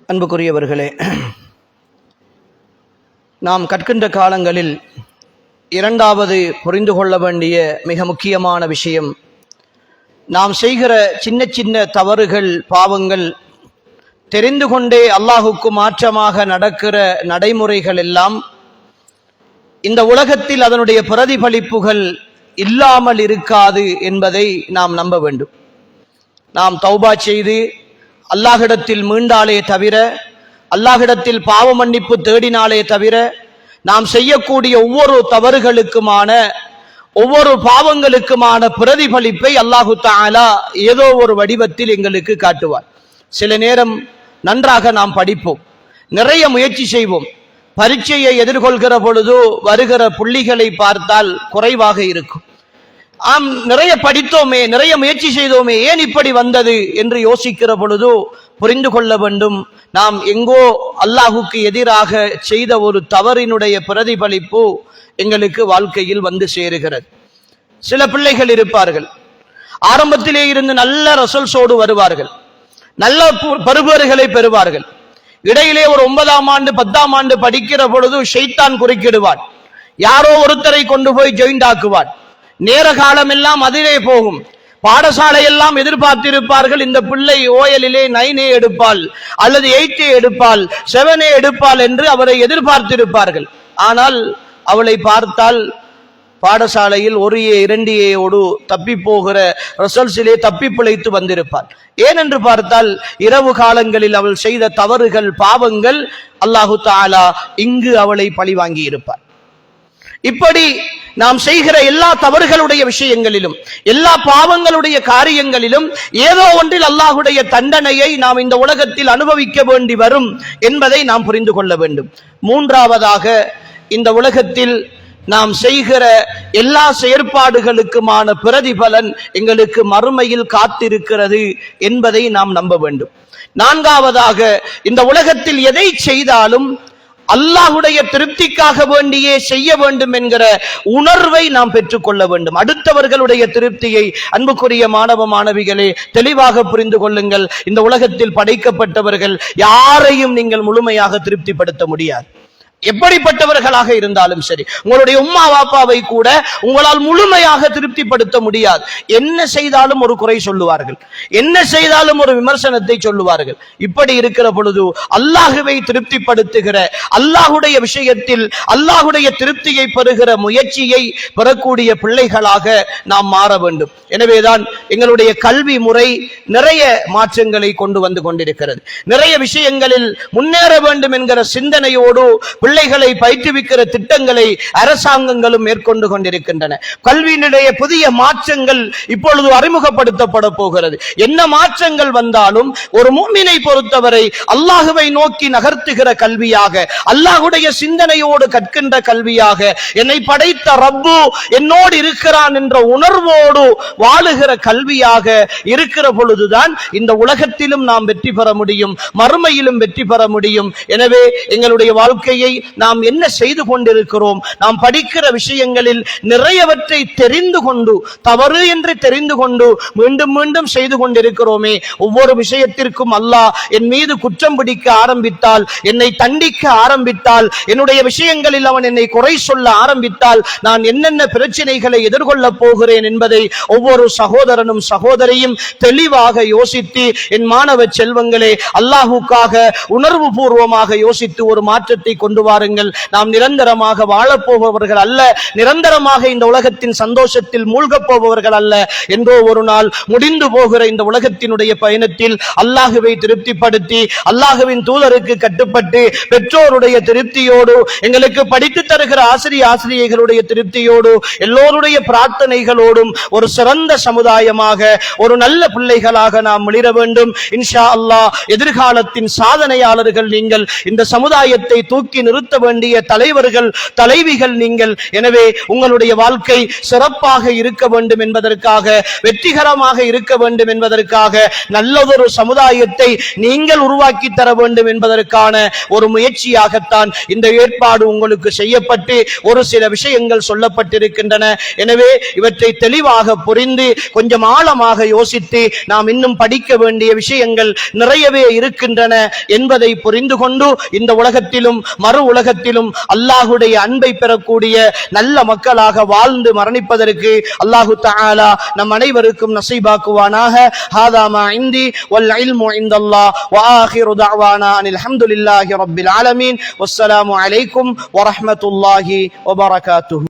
அன்புக்குரியவர்களே, நாம் கற்கின்ற காலங்களில் இரண்டாவது புரிந்து கொள்ள வேண்டிய மிக முக்கியமான விஷயம், நாம் செய்கிற சின்ன சின்ன தவறுகள், பாவங்கள், தெரிந்து கொண்டே அல்லாஹுக்கு மாற்றமாக நடக்கிற நடைமுறைகள் எல்லாம் இந்த உலகத்தில் அதனுடைய பிரதிபலிப்புகள் இல்லாமல் இருக்காது என்பதை நாம் நம்ப வேண்டும். நாம் தௌபா செய்து அல்லாஹ்விடத்தில் மீண்டாலே தவிர, அல்லாஹ்விடத்தில் பாவ மன்னிப்பு தேடினாலே தவிர, நாம் செய்யக்கூடிய ஒவ்வொரு தவறுகளுக்குமான, ஒவ்வொரு பாவங்களுக்குமான பிரதிபலிப்பை அல்லாஹு தஆலா ஏதோ ஒரு வடிவத்தில் எங்களுக்கு காட்டுவார். சில நேரம் நன்றாக நாம் படிப்போம், நிறைய முயற்சி செய்வோம், பரீட்சையை எதிர்கொள்கிற பொழுது வருகிற புள்ளிகளை பார்த்தால் குறைவாக இருக்கும். ஆம், நிறைய படித்தோமே, நிறைய முயற்சி செய்தோமே, ஏன் இப்படி வந்தது என்று யோசிக்கிற பொழுது புரிந்து கொள்ள வேண்டும், நாம் எங்கோ அல்லாஹுக்கு எதிராக செய்த ஒரு தவறினுடைய பிரதிபலிப்பு எங்களுக்கு வாழ்க்கையில் வந்து சேருகிறது. சில பிள்ளைகள் இருப்பார்கள், ஆரம்பத்திலே இருந்து நல்ல ரிசல்ட்ஸோடு வருவார்கள், நல்ல பருவர்களை பெறுவார்கள். இடையிலே ஒரு 9ஆம் ஆண்டு 10ஆம் ஆண்டு படிக்கிற பொழுது ஷைத்தான் குறுக்கிடுவான், யாரோ ஒருத்தரை கொண்டு போய் ஜாயின் ஆக்குவான். நேர காலம் எல்லாம் அதிலே போகும். பாடசாலை எல்லாம் எதிர்பார்த்திருப்பார்கள், இந்த பிள்ளை ஓயலிலே 9 எடுப்பாள் அல்லது 8 எடுப்பாள், 7 எடுப்பாள் என்று அவரை எதிர்பார்த்திருப்பார்கள். ஆனால் அவளை பார்த்தால் பாடசாலையில் 1A 2Aயோடு தப்பி போகிற ரிசல்ட்ஸிலே தப்பி பிழைத்து வந்திருப்பார். ஏனென்று பார்த்தால் இரவு காலங்களில் அவள் செய்த தவறுகள், பாவங்கள், அல்லாஹு தஆலா இங்கு அவளை பழி வாங்கி இருப்பார். இப்படி நாம் செய்கிற எல்லா தவறுகளுடைய விஷயங்களிலும், எல்லா பாவங்களுடைய காரியங்களிலும் ஏதோ ஒன்றில் அல்லாஹுடைய தண்டனையை நாம் இந்த உலகத்தில் அனுபவிக்க வேண்டி வரும் என்பதை நாம் புரிந்து கொள்ள வேண்டும். மூன்றாவதாக, இந்த உலகத்தில் நாம் செய்கிற எல்லா செயற்பாடுகளுக்குமான பிரதிபலன் எங்களுக்கு மறுமையில் காத்திருக்கிறது என்பதை நாம் நம்ப வேண்டும். நான்காவதாக, இந்த உலகத்தில் எதை செய்தாலும் அல்லாஹுடைய திருப்திக்காக வேண்டியே செய்ய வேண்டும் என்கிற உணர்வை நாம் பெற்றுக்கொள்ள வேண்டும். அடுத்தவர்களுடைய திருப்தியை, அன்புக்குரிய மாணவ மாணவிகளே, தெளிவாக புரிந்து கொள்ளுங்கள். இந்த உலகத்தில் படைக்கப்பட்டவர்கள் யாரையும் நீங்கள் முழுமையாக திருப்திப்படுத்த முடியாது. எப்படிப்பட்டவர்களாக இருந்தாலும் சரி, உங்களுடைய உம்மா வாப்பாவை கூட உங்களால் முழுமையாக திருப்திப்படுத்த முடியாது. என்ன செய்தாலும் ஒரு குறை சொல்லுவார்கள், என்ன செய்தாலும் ஒரு விமர்சனத்தை சொல்லுவார்கள். இப்படி இருக்கிற பொழுது அல்லாஹுவை திருப்திப்படுத்துகிற, அல்லாஹுடைய விஷயத்தில் அல்லாஹுடைய திருப்தியை பெறுகிற முயற்சியை பெறக்கூடிய பிள்ளைகளாக நாம் மாற வேண்டும். எனவேதான் எங்களுடைய கல்வி முறை நிறைய மாற்றங்களை கொண்டு வந்து கொண்டிருக்கிறது. நிறைய விஷயங்களில் முன்னேற வேண்டும் என்கிற சிந்தனையோடு பிள்ளைகளை பயிற்றுவிக்கிற திட்டங்களை அரசாங்கங்களும் மேற்கொண்டு கொண்டிருக்கின்றன. கல்வியினுடைய புதிய மாற்றங்கள் இப்பொழுது அறிமுகப்படுத்தப்பட போகிறது. என்ன மாற்றங்கள் வந்தாலும் ஒரு முஃமினை பொறுத்தவரை அல்லாஹுவை நோக்கி நகர்த்துகிற கல்வியாக, அல்லாஹுடைய சிந்தனையோடு கற்கின்ற கல்வியாக, என்னை படைத்த ரப்பு என்னோடு இருக்கிறான் என்ற உணர்வோடு வாழுகிற கல்வியாக இருக்கிற பொழுதுதான் இந்த உலகத்திலும் நாம் வெற்றி பெற முடியும், மறுமையிலும் வெற்றி பெற முடியும். எனவே எங்களுடைய வாழ்க்கையை நாம் என்ன செய்து கொண்டிருக்கிறோம், நாம் படிக்கிற விஷயங்களில் நிறையவற்றை தெரிந்து கொண்டு, தவறு என்று தெரிந்து கொண்டு மீண்டும் மீண்டும் செய்து கொண்டிருக்கிறோமே, ஒவ்வொரு விஷயத்திற்கும் அல்லாஹ் என் மீது குற்றம் பிடிக்க ஆரம்பித்தால், என்னை தண்டிக்க ஆரம்பித்தால், என்னுடைய விஷயங்களில் அவன் என்னை குறை சொல்ல ஆரம்பித்தால் நான் என்னென்ன பிரச்சனைகளை எதிர்கொள்ள போகிறேன் என்பதை ஒவ்வொரு சகோதரனும் சகோதரியும் தெளிவாக யோசித்து, என் மாணவ செல்வங்களே, அல்லாஹுக்காக உணர்வு பூர்வமாக யோசித்து ஒரு மாற்றத்தை கொண்டு வாருங்கள். நாம் நிரந்தரமாக வாழப்போபவர்கள் அல்ல, நிரந்தரமாக இந்த உலகத்தின் சந்தோஷத்தில் மூழ்கப் போபவர்கள் அல்ல. என்றோ ஒரு நாள் முடிந்து போகிற இந்த உலகத்தினுடைய பயணத்தில் அல்லாஹுவை திருப்திப்படுத்தி, அல்லாஹுவின் தூதருக்கு கட்டுப்பட்டு, பெற்றோருடைய திருப்தியோடு, எங்களுக்கு படித்து தருகிற ஆசிரியர்களுடைய திருப்தியோடு, எல்லோருடைய பிரார்த்தனைகளோடும் ஒரு சிறந்த சமுதாயமாக, ஒரு நல்ல பிள்ளைகளாக நாம் மிளிர வேண்டும். இன்ஷா அல்லாஹ் எதிர்காலத்தின் சாதனையாளர்கள் நீங்கள், இந்த சமுதாயத்தை தூக்கி நிறுத்த நிறுத்த வேண்டிய தலைவர்கள் தலைவிகள் நீங்கள். எனவே உங்களுடைய வாழ்க்கை சிறப்பாக இருக்க வேண்டும் என்பதற்காக, வெற்றிகரமாக இருக்க வேண்டும் என்பதற்காக, நல்லதொரு சமுதாயத்தை நீங்கள் உருவாக்கி தர வேண்டும் என்பதற்கான ஒரு முயற்சியாகத்தான் இந்த ஏற்பாடு உங்களுக்கு செய்யப்பட்டு ஒரு சில விஷயங்கள் சொல்லப்பட்டிருக்கின்றன. எனவே இவற்றை தெளிவாக புரிந்து கொஞ்சம் ஆழமாக யோசித்து நாம் இன்னும் படிக்க வேண்டிய விஷயங்கள் நிறையவே இருக்கின்றன என்பதை புரிந்து கொண்டு இந்த உலகத்திலும் மறு உலகத்திலும் அல்லாஹுடைய அன்பை பெறக்கூடிய நல்ல மக்களாக வாழ்ந்து மரணிப்பதற்கு அல்லாஹு தஆலா நம் அனைவருக்கும் நசீபாக்குவானாக. ஹாதா மா இந்தி வல் இல்மு இந்தல்லாஹ் வ ஆகிரு தஅவானா அனில் ஹம்துலில்லாஹி ரப்பில் ஆலமீன். வஸ்ஸலாமு அலைக்கும் வ ரஹ்மத்துல்லாஹி வ பரகாத்துஹு.